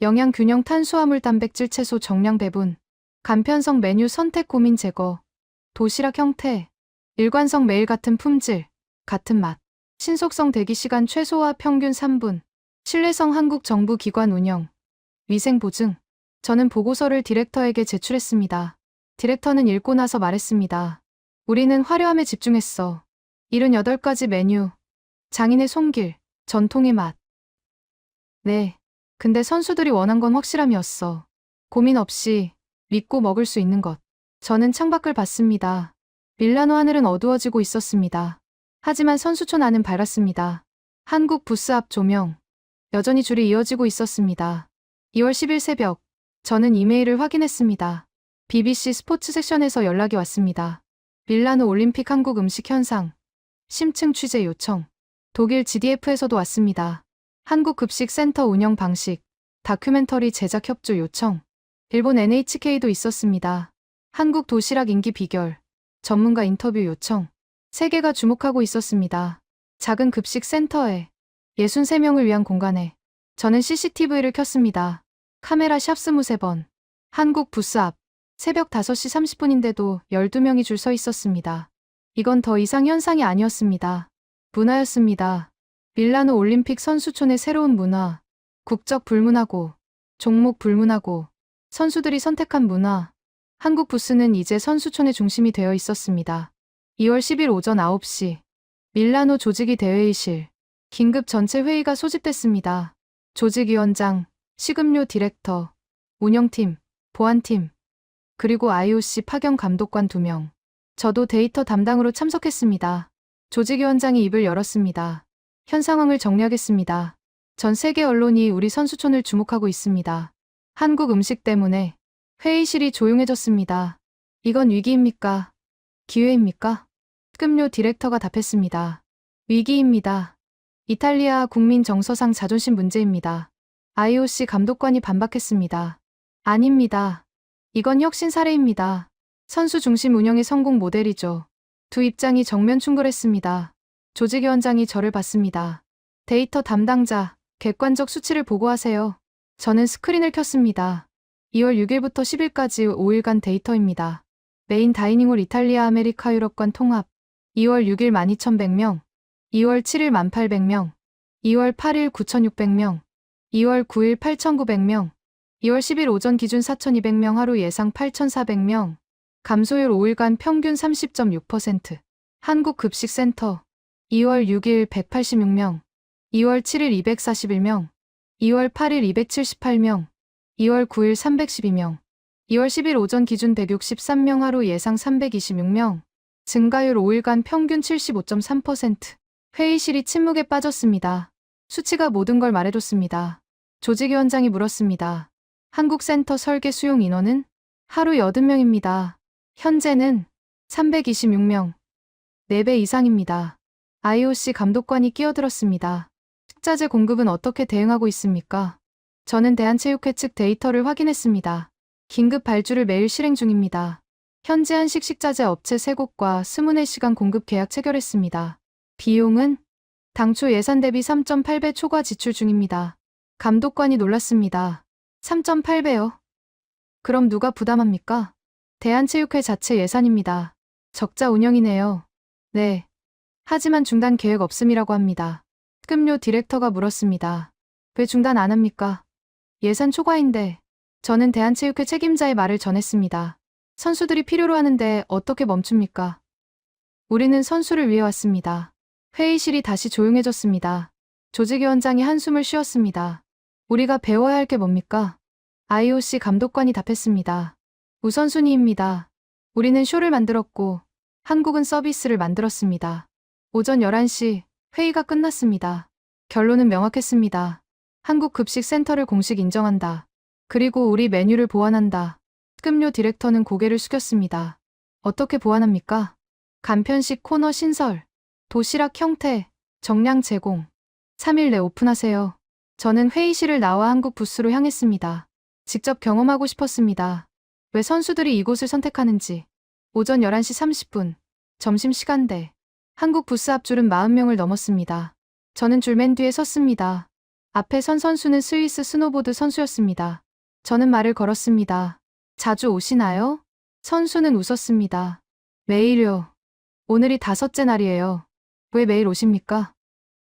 영양 균형 탄수화물 단백질 채소 정량 배분. 간편성 메뉴 선택 고민 제거. 도시락 형태. 일관성 매일 같은 품질. 같은 맛. 신속성 대기 시간 최소화 평균 3분. 신뢰성 한국 정부 기관 운영. 위생 보증. 저는 보고서를 디렉터에게 제출했습니다. 디렉터는 읽고 나서 말했습니다. 우리는 화려함에 집중했어. 78가지 메뉴. 장인의 손길. 전통의 맛. 네. 근데 선수들이 원한 건 확실함이었어. 고민 없이 믿고 먹을 수 있는 것. 저는 창밖을 봤습니다. 밀라노 하늘은 어두워지고 있었습니다. 하지만 선수촌 안은 밝았습니다. 한국 부스 앞 조명. 여전히 줄이 이어지고 있었습니다. 2월 10일 새벽. 저는 이메일을 확인했습니다. BBC 스포츠 섹션에서 연락이 왔습니다. 밀라노 올림픽 한국 음식 현상. 심층 취재 요청. 독일 GDF에서도 왔습니다. 한국급식센터 운영 방식. 다큐멘터리 제작 협조 요청. 일본 NHK도 있었습니다. 한국 도시락 인기 비결. 전문가 인터뷰 요청. 세계가 주목하고 있었습니다. 작은 급식센터에 63명을 위한 공간에 저는 CCTV를 켰습니다. 카메라 샵 23번. 한국 부스 앞. 새벽 5시 30분인데도 12명이 줄 서 있었습니다. 이건 더 이상 현상이 아니었습니다. 문화였습니다. 밀라노 올림픽 선수촌의 새로운 문화. 국적 불문하고, 종목 불문하고, 선수들이 선택한 문화. 한국 부스는 이제 선수촌의 중심이 되어 있었습니다. 2월 10일 오전 9시. 밀라노 조직위 대회의실. 긴급 전체 회의가 소집됐습니다. 조직위원장, 식음료 디렉터, 운영팀, 보안팀, 그리고 IOC 파견 감독관 2명. 저도 데이터 담당으로 참석했습니다. 조직위원장이 입을 열었습니다. 현 상황을 정리하겠습니다. 전 세계 언론이 우리 선수촌을 주목하고 있습니다. 한국 음식 때문에 회의실이 조용해졌습니다. 이건 위기입니까? 기회입니까? 식음료 디렉터가 답했습니다. 위기입니다. 이탈리아 국민 정서상 자존심 문제입니다. IOC 감독관이 반박했습니다. 아닙니다. 이건 혁신 사례입니다. 선수 중심 운영의 성공 모델이죠. 두 입장이 정면 충돌했습니다. 조직위원장이 저를 봤습니다. 데이터 담당자, 객관적 수치를 보고하세요. 저는 스크린을 켰습니다. 2월 6일부터 10일까지 5일간 데이터입니다. 메인 다이닝홀 이탈리아 아메리카 유럽관 통합. 2월 6일 12,100명, 2월 7일 1,800명, 2월 8일 9,600명, 2월 9일 8,900명, 2월 10일 오전 기준 4,200명 하루 예상 8,400명, 감소율 5일간 평균 30.6%. 한국급식센터. 2월 6일 186명, 2월 7일 241명, 2월 8일 278명, 2월 9일 312명, 2월 10일 오전 기준 163명 하루 예상 326명, 증가율 5일간 평균 75.3%. 회의실이 침묵에 빠졌습니다. 수치가 모든 걸 말해줬습니다. 조직위원장이 물었습니다. 한국센터 설계 수용 인원은? 하루 80명입니다. 현재는 326명. 4배 이상입니다. IOC 감독관이 끼어들었습니다. 식자재 공급은 어떻게 대응하고 있습니까? 저는 대한체육회 측 데이터를 확인했습니다. 긴급 발주를 매일 실행 중입니다. 현재 한식 식자재 업체 3곳과 24시간 공급 계약 체결했습니다. 비용은? 당초 예산 대비 3.8배 초과 지출 중입니다. 감독관이 놀랐습니다. 3.8배요? 그럼 누가 부담합니까? 대한체육회 자체 예산입니다. 적자 운영이네요. 네. 하지만 중단 계획 없음이라고 합니다. 식음료 디렉터가 물었습니다. 왜 중단 안 합니까? 예산 초과인데. 저는 대한체육회 책임자의 말을 전했습니다. 선수들이 필요로 하는데 어떻게 멈춥니까? 우리는 선수를 위해 왔습니다. 회의실이 다시 조용해졌습니다. 조직위원장이 한숨을 쉬었습니다. 우리가 배워야 할 게 뭡니까? IOC 감독관이 답했습니다. 우선순위입니다. 우리는 쇼를 만들었고 한국은 서비스를 만들었습니다. 오전 11시 회의가 끝났습니다. 결론은 명확했습니다. 한국 급식 센터를 공식 인정한다. 그리고 우리 메뉴를 보완한다. 특급료 디렉터는 고개를 숙였습니다. 어떻게 보완합니까? 간편식 코너 신설, 도시락 형태, 정량 제공. 3일 내 오픈하세요. 저는 회의실을 나와 한국 부스로 향했습니다. 직접 경험하고 싶었습니다. 왜 선수들이 이곳을 선택하는지. 오전 11시 30분, 점심시간대. 한국 부스 앞 줄은 40명을 넘었습니다. 저는 줄 맨 뒤에 섰습니다. 앞에 선 선수는 스위스 스노보드 선수였습니다. 저는 말을 걸었습니다. 자주 오시나요? 선수는 웃었습니다. 매일요. 오늘이 5째 날이에요. 왜 매일 오십니까?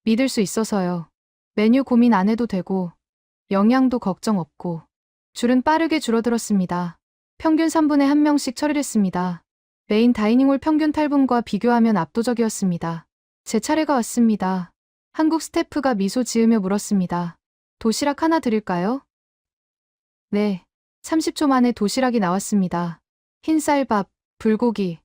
믿을 수 있어서요. 메뉴 고민 안 해도 되고, 영양도 걱정 없고. 줄은 빠르게 줄어들었습니다. 평균 3분에 1명씩 처리했습니다. 메인 다이닝홀 평균 8분과 비교하면 압도적이었습니다. 제 차례가 왔습니다. 한국 스태프가 미소 지으며 물었습니다. 도시락 하나 드릴까요? 네. 30초 만에 도시락이 나왔습니다. 흰쌀밥, 불고기,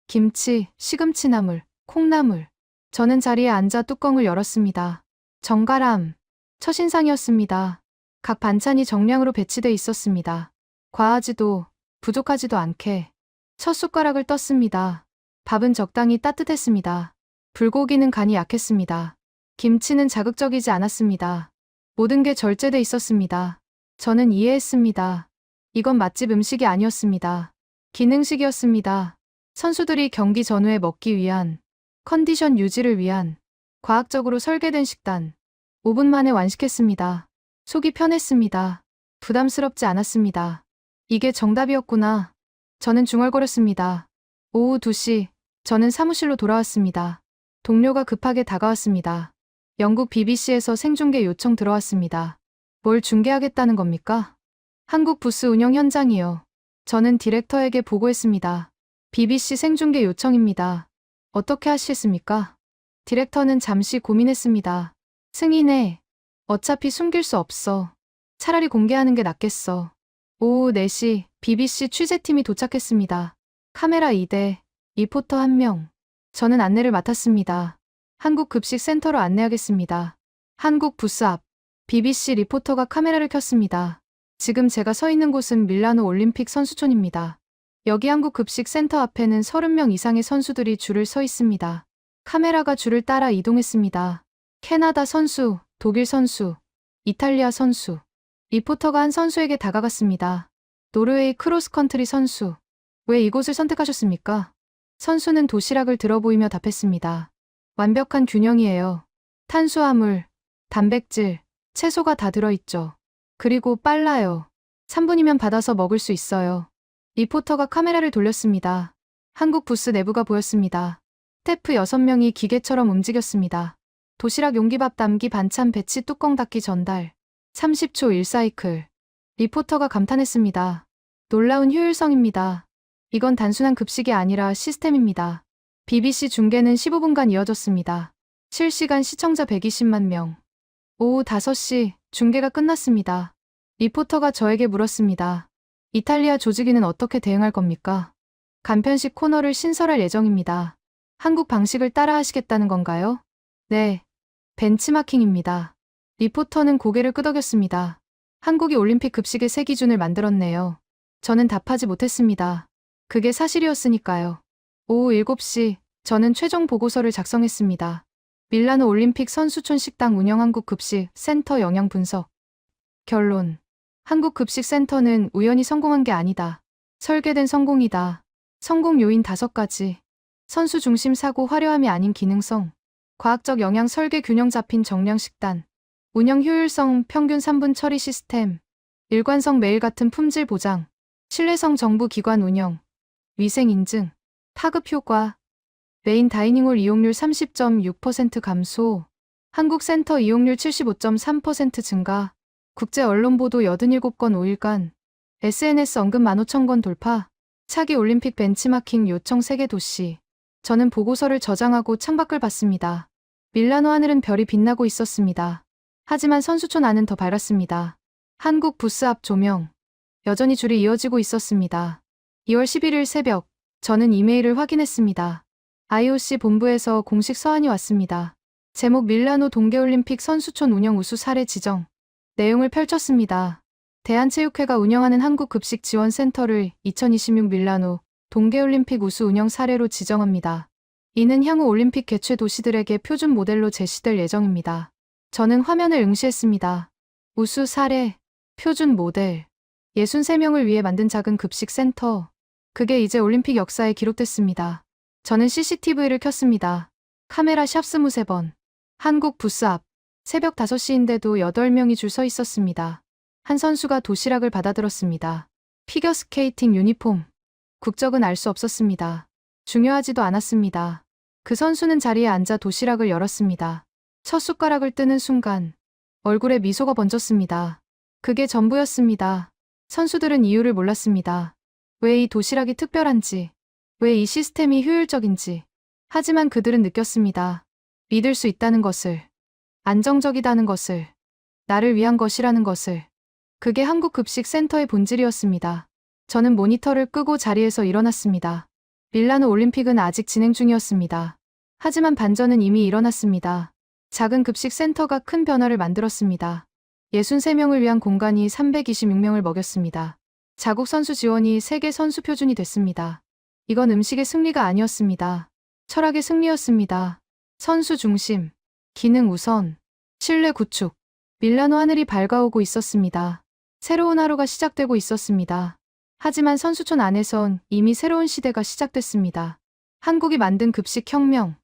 김치, 시금치 나물, 콩나물. 저는 자리에 앉아 뚜껑을 열었습니다. 정갈함. 첫인상이었습니다. 각 반찬이 정량으로 배치돼 있었습니다. 과하지도 부족하지도 않게. 첫 숟가락을 떴습니다. 밥은 적당히 따뜻했습니다. 불고기는 간이 약했습니다. 김치는 자극적이지 않았습니다. 모든 게 절제돼 있었습니다. 저는 이해했습니다. 이건 맛집 음식이 아니었습니다. 기능식이었습니다. 선수들이 경기 전후에 먹기 위한, 컨디션 유지를 위한, 과학적으로 설계된 식단. 5분 만에 완식했습니다. 속이 편했습니다. 부담스럽지 않았습니다. 이게 정답이었구나. 저는 중얼거렸습니다. 오후 2시, 저는 사무실로 돌아왔습니다. 동료가 급하게 다가왔습니다. 영국 BBC에서 생중계 요청 들어왔습니다. 뭘 중계하겠다는 겁니까? 한국 부스 운영 현장이요. 저는 디렉터에게 보고했습니다. BBC 생중계 요청입니다. 어떻게 하시겠습니까? 디렉터는 잠시 고민했습니다. 승인해. 어차피 숨길 수 없어. 차라리 공개하는 게 낫겠어. 오후 4시 BBC 취재팀이 도착했습니다. 카메라 2대, 리포터 1명. 저는 안내를 맡았습니다. 한국 급식 센터로 안내하겠습니다. 한국 부스 앞. BBC 리포터가 카메라를 켰습니다. 지금 제가 서 있는 곳은 밀라노 올림픽 선수촌입니다. 여기 한국 급식 센터 앞에는 30명 이상의 선수들이 줄을 서 있습니다. 카메라가 줄을 따라 이동했습니다. 캐나다 선수, 독일 선수, 이탈리아 선수. 리포터가 한 선수에게 다가갔습니다. 노르웨이 크로스컨트리 선수. 왜 이곳을 선택하셨습니까? 선수는 도시락을 들어 보이며 답했습니다. 완벽한 균형이에요. 탄수화물, 단백질, 채소가 다 들어있죠. 그리고 빨라요. 3분이면 받아서 먹을 수 있어요. 리포터가 카메라를 돌렸습니다. 한국 부스 내부가 보였습니다. 스태프 6명이 기계처럼 움직였습니다. 도시락 용기밥 담기 반찬 배치 뚜껑 닫기 전달. 30초 1사이클. 리포터가 감탄했습니다. 놀라운 효율성입니다. 이건 단순한 급식이 아니라 시스템입니다. BBC 중계는 15분간 이어졌습니다. 실시간 시청자 120만 명. 오후 5시 중계가 끝났습니다. 리포터가 저에게 물었습니다. 이탈리아 조직위는 어떻게 대응할 겁니까? 간편식 코너를 신설할 예정입니다. 한국 방식을 따라 하시겠다는 건가요? 네. 벤치마킹입니다. 리포터는 고개를 끄덕였습니다. 한국이 올림픽 급식의 새 기준을 만들었네요. 저는 답하지 못했습니다. 그게 사실이었으니까요. 오후 7시, 저는 최종 보고서를 작성했습니다. 밀라노 올림픽 선수촌 식당 운영 한국 급식 센터 영향 분석. 결론. 한국 급식 센터는 우연히 성공한 게 아니다. 설계된 성공이다. 성공 요인 5가지. 선수 중심 사고 화려함이 아닌 기능성. 과학적 영양 설계 균형 잡힌 정량 식단. 운영 효율성 평균 3분 처리 시스템. 일관성 매일 같은 품질 보장. 신뢰성 정부 기관 운영. 위생 인증. 파급 효과. 메인 다이닝홀 이용률 30.6% 감소. 한국 센터 이용률 75.3% 증가. 국제 언론 보도 87건 5일간. SNS 언급 15,000건 돌파. 차기 올림픽 벤치마킹 요청 세계 도시. 저는 보고서를 저장하고 창밖을 봤습니다. 밀라노 하늘은 별이 빛나고 있었습니다. 하지만 선수촌 안은 더 밝았습니다. 한국 부스 앞 조명. 여전히 줄이 이어지고 있었습니다. 2월 11일 새벽, 저는 이메일을 확인했습니다. IOC 본부에서 공식 서한이 왔습니다. 제목 밀라노 동계올림픽 선수촌 운영 우수 사례 지정. 내용을 펼쳤습니다. 대한체육회가 운영하는 한국급식지원센터를 2026 밀라노 동계올림픽 우수 운영 사례로 지정합니다. 이는 향후 올림픽 개최 도시들에게 표준 모델로 제시될 예정입니다. 저는 화면을 응시했습니다. 우수 사례, 표준 모델. 63명을 위해 만든 작은 급식센터. 그게 이제 올림픽 역사에 기록됐습니다. 저는 CCTV를 켰습니다. 카메라 샵 23번. 한국 부스 앞. 새벽 5시인데도 8명이 줄 서 있었습니다. 한 선수가 도시락을 받아들었습니다. 피겨스케이팅 유니폼. 국적은 알 수 없었습니다. 중요하지도 않았습니다. 그 선수는 자리에 앉아 도시락을 열었습니다. 첫 숟가락을 뜨는 순간 얼굴에 미소가 번졌습니다. 그게 전부였습니다. 선수들은 이유를 몰랐습니다. 왜 이 도시락이 특별한지, 왜 이 시스템이 효율적인지. 하지만 그들은 느꼈습니다. 믿을 수 있다는 것을, 안정적이다는 것을, 나를 위한 것이라는 것을. 그게 한국급식센터의 본질이었습니다. 저는 모니터를 끄고 자리에서 일어났습니다. 밀라노 올림픽은 아직 진행 중이었습니다. 하지만 반전은 이미 일어났습니다. 작은 급식센터가 큰 변화를 만들었습니다. 63명을 위한 공간이 326명을 먹였습니다. 자국 선수 지원이 세계 선수 표준이 됐습니다. 이건 음식의 승리가 아니었습니다. 철학의 승리였습니다. 선수 중심, 기능 우선, 신뢰 구축. 밀라노 하늘이 밝아오고 있었습니다. 새로운 하루가 시작되고 있었습니다. 하지만 선수촌 안에선 이미 새로운 시대가 시작됐습니다. 한국이 만든 급식 혁명.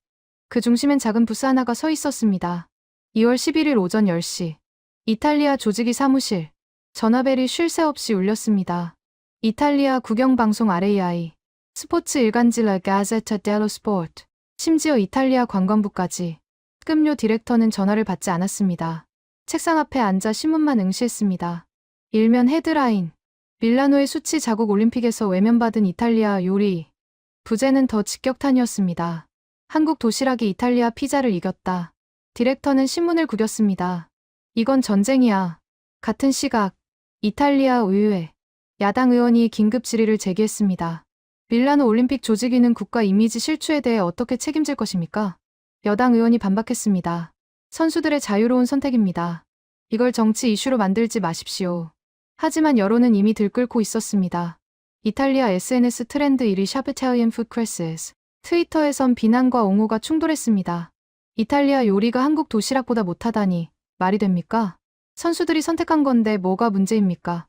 그 중심엔 작은 부스 하나가 서 있었습니다. 2월 11일 오전 10시. 이탈리아 조직위 사무실. 전화벨이 쉴 새 없이 울렸습니다. 이탈리아 국영방송 RAI. 스포츠 일간지 라 가제타 델로 스포트. 심지어 이탈리아 관광부까지. 급료 디렉터는 전화를 받지 않았습니다. 책상 앞에 앉아 신문만 응시했습니다. 일면 헤드라인. 밀라노의 수치 자국 올림픽에서 외면받은 이탈리아 요리. 부제는 더 직격탄이었습니다. 한국 도시락이 이탈리아 피자를 이겼다. 디렉터는 신문을 구겼습니다. 이건 전쟁이야. 같은 시각, 이탈리아 의회. 야당 의원이 긴급 질의를 제기했습니다. 밀라노 올림픽 조직위는 국가 이미지 실추에 대해 어떻게 책임질 것입니까? 여당 의원이 반박했습니다. 선수들의 자유로운 선택입니다. 이걸 정치 이슈로 만들지 마십시오. 하지만 여론은 이미 들끓고 있었습니다. 이탈리아 SNS 트렌드 1위 샤프타이언 푸크레스스. 트위터에선 비난과 옹호가 충돌했습니다. 이탈리아 요리가 한국 도시락보다 못하다니 말이 됩니까? 선수들이 선택한 건데 뭐가 문제입니까?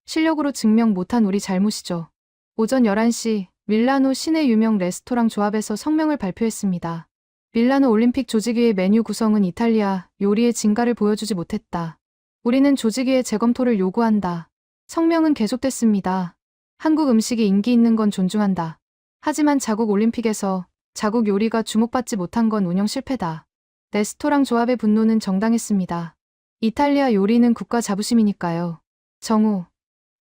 실력으로 증명 못한 우리 잘못이죠. 오전 11시 밀라노 시내 유명 레스토랑 조합에서 성명을 발표했습니다. 밀라노 올림픽 조직위의 메뉴 구성은 이탈리아 요리의 진가를 보여주지 못했다. 우리는 조직위의 재검토를 요구한다. 성명은 계속됐습니다. 한국 음식이 인기 있는 건 존중한다. 하지만 자국 올림픽에서 자국 요리가 주목받지 못한 건 운영 실패다. 레스토랑 조합의 분노는 정당했습니다. 이탈리아 요리는 국가 자부심이니까요. 정우.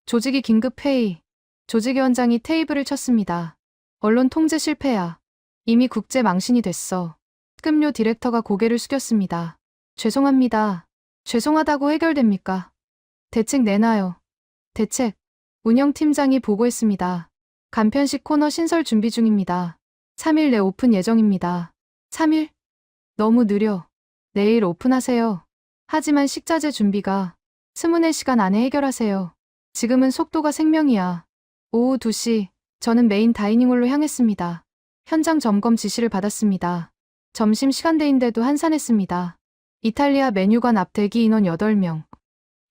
조직위 긴급회의. 조직위원장이 테이블을 쳤습니다. 언론 통제 실패야. 이미 국제 망신이 됐어. 급료 디렉터가 고개를 숙였습니다. 죄송합니다. 죄송하다고 해결됩니까? 대책 내놔요. 대책. 운영팀장이 보고했습니다. 간편식 코너 신설 준비 중입니다. 3일 내 오픈 예정입니다. 3일? 너무 느려. 내일 오픈하세요. 하지만 식자재 준비가 24시간 안에 해결하세요. 지금은 속도가 생명이야. 오후 2시, 저는 메인 다이닝홀로 향했습니다. 현장 점검 지시를 받았습니다. 점심시간대인데도 한산했습니다. 이탈리아 메뉴관 앞 대기 인원 8명.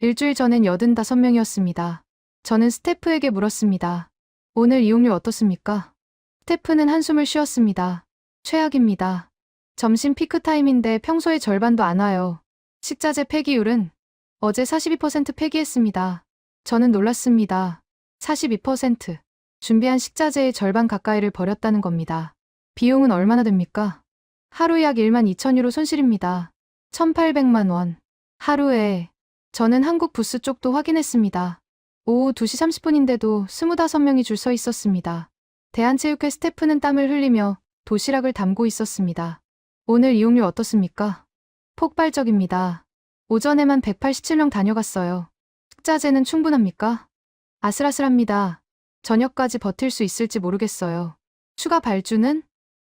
일주일 전엔 85명이었습니다. 저는 스태프에게 물었습니다. 오늘 이용료 어떻습니까? 스태프는 한숨을 쉬었습니다. 최악입니다. 점심 피크타임인데 평소에 절반도 안 와요. 식자재 폐기율은 어제 42% 폐기했습니다. 저는 놀랐습니다. 42%. 준비한 식자재의 절반 가까이를 버렸다는 겁니다. 비용은 얼마나 됩니까? 하루 약 1만 2천 유로 손실입니다. 1,800만 원. 하루에. 저는 한국 부스 쪽도 확인했습니다. 오후 2시 30분인데도 25명이 줄 서 있었습니다. 대한체육회 스태프는 땀을 흘리며 도시락을 담고 있었습니다. 오늘 이용률 어떻습니까? 폭발적입니다. 오전에만 187명 다녀갔어요. 식자재는 충분합니까? 아슬아슬합니다. 저녁까지 버틸 수 있을지 모르겠어요. 추가 발주는?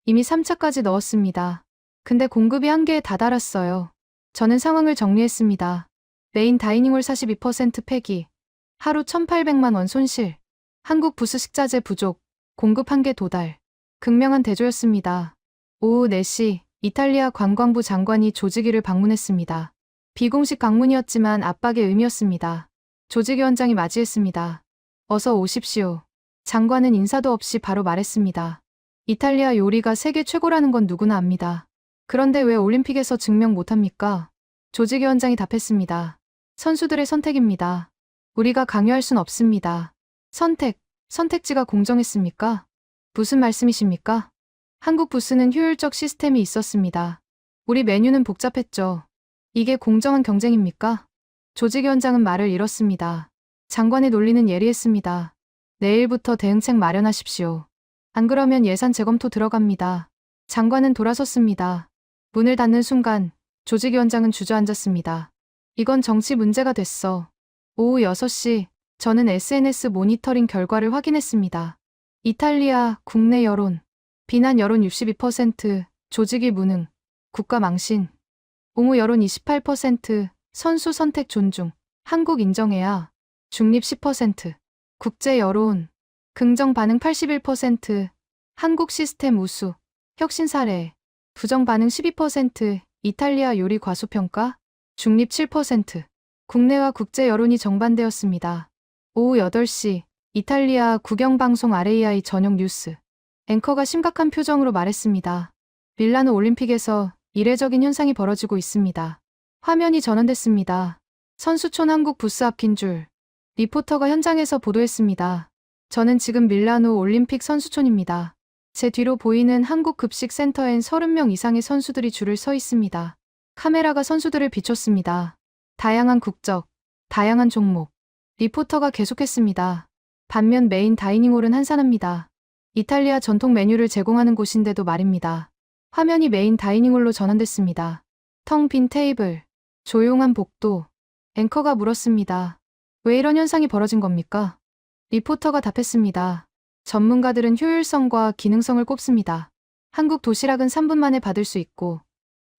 이미 3차까지 넣었습니다. 근데 공급이 한계에 다다랐어요. 저는 상황을 정리했습니다. 메인 다이닝홀 42% 폐기. 하루 1,800만 원 손실. 한국 부스 식자재 부족. 공급 한계 도달. 극명한 대조였습니다. 오후 4시 이탈리아 관광부 장관이 조직위를 방문했습니다. 비공식 방문이었지만 압박의 의미였습니다. 조직위원장이 맞이했습니다. 어서 오십시오. 장관은 인사도 없이 바로 말했습니다. 이탈리아 요리가 세계 최고라는 건 누구나 압니다. 그런데 왜 올림픽에서 증명 못합니까? 조직위원장이 답했습니다. 선수들의 선택입니다. 우리가 강요할 순 없습니다. 선택지가 공정했습니까? 무슨 말씀이십니까? 한국 부스는 효율적 시스템이 있었습니다. 우리 메뉴는 복잡했죠. 이게 공정한 경쟁입니까? 조직위원장은 말을 잃었습니다. 장관의 논리는 예리했습니다. 내일부터 대응책 마련하십시오. 안 그러면 예산 재검토 들어갑니다. 장관은 돌아섰습니다. 문을 닫는 순간 조직위원장은 주저앉았습니다. 이건 정치 문제가 됐어. 오후 6시 저는 SNS 모니터링 결과를 확인했습니다. 이탈리아 국내 여론, 비난 여론 62%, 조직위 무능, 국가 망신. 옹호 여론 28%, 선수 선택 존중, 한국 인정해야, 중립 10%, 국제 여론, 긍정 반응 81%, 한국 시스템 우수, 혁신 사례, 부정 반응 12%, 이탈리아 요리 과소평가, 중립 7%, 국내와 국제 여론이 정반대였습니다. 오후 8시, 이탈리아 국영방송 RAI 저녁 뉴스. 앵커가 심각한 표정으로 말했습니다. 밀라노 올림픽에서 이례적인 현상이 벌어지고 있습니다. 화면이 전환됐습니다. 선수촌 한국 부스 앞인 줄. 리포터가 현장에서 보도했습니다. 저는 지금 밀라노 올림픽 선수촌입니다. 제 뒤로 보이는 한국 급식 센터엔 30명 이상의 선수들이 줄을 서 있습니다. 카메라가 선수들을 비췄습니다. 다양한 국적, 다양한 종목. 리포터가 계속했습니다. 반면 메인 다이닝홀은 한산합니다. 이탈리아 전통 메뉴를 제공하는 곳인데도 말입니다. 화면이 메인 다이닝홀로 전환됐습니다. 텅 빈 테이블, 조용한 복도. 앵커가 물었습니다. 왜 이런 현상이 벌어진 겁니까? 리포터가 답했습니다. 전문가들은 효율성과 기능성을 꼽습니다. 한국 도시락은 3분 만에 받을 수 있고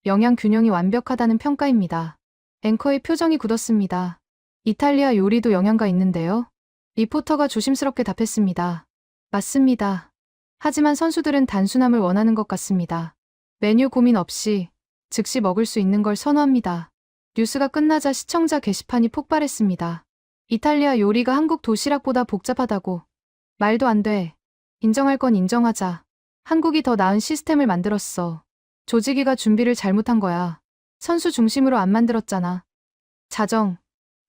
영양 균형이 완벽하다는 평가입니다. 앵커의 표정이 굳었습니다. 이탈리아 요리도 영양가 있는데요? 리포터가 조심스럽게 답했습니다. 맞습니다. 하지만 선수들은 단순함을 원하는 것 같습니다. 메뉴 고민 없이 즉시 먹을 수 있는 걸 선호합니다. 뉴스가 끝나자 시청자 게시판이 폭발했습니다. 이탈리아 요리가 한국 도시락보다 복잡하다고. 말도 안 돼. 인정할 건 인정하자. 한국이 더 나은 시스템을 만들었어. 조직위가 준비를 잘못한 거야. 선수 중심으로 안 만들었잖아. 자정.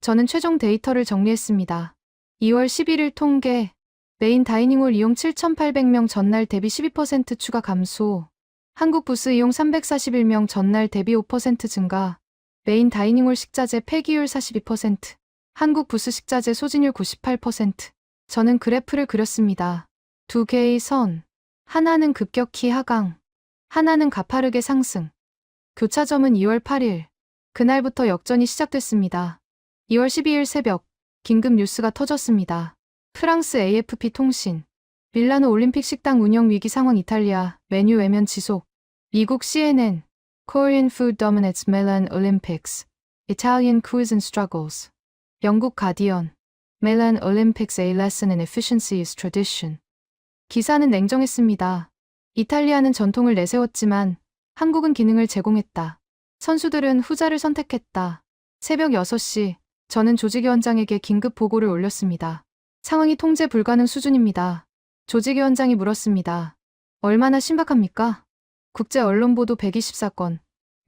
저는 최종 데이터를 정리했습니다. 2월 11일 통계. 메인 다이닝홀 이용 7,800명 전날 대비 12% 추가 감소. 한국 부스 이용 341명 전날 대비 5% 증가. 메인 다이닝홀 식자재 폐기율 42%. 한국 부스 식자재 소진율 98%. 저는 그래프를 그렸습니다. 두 개의 선. 하나는 급격히 하강. 하나는 가파르게 상승. 교차점은 2월 8일. 그날부터 역전이 시작됐습니다. 2월 12일 새벽. 긴급 뉴스가 터졌습니다. 프랑스 AFP 통신. 밀라노 올림픽 식당 운영 위기 상황 이탈리아, 메뉴 외면 지속. 미국 CNN. Korean food dominates Milan Olympics. Italian cuisine struggles. 영국 가디언. Milan Olympics a lesson in efficiency is tradition. 기사는 냉정했습니다. 이탈리아는 전통을 내세웠지만 한국은 기능을 제공했다. 선수들은 후자를 선택했다. 새벽 6시, 저는 조직위원장에게 긴급 보고를 올렸습니다. 상황이 통제 불가능 수준입니다. 조직위원장이 물었습니다. 얼마나 심각합니까? 국제 언론 보도 124건,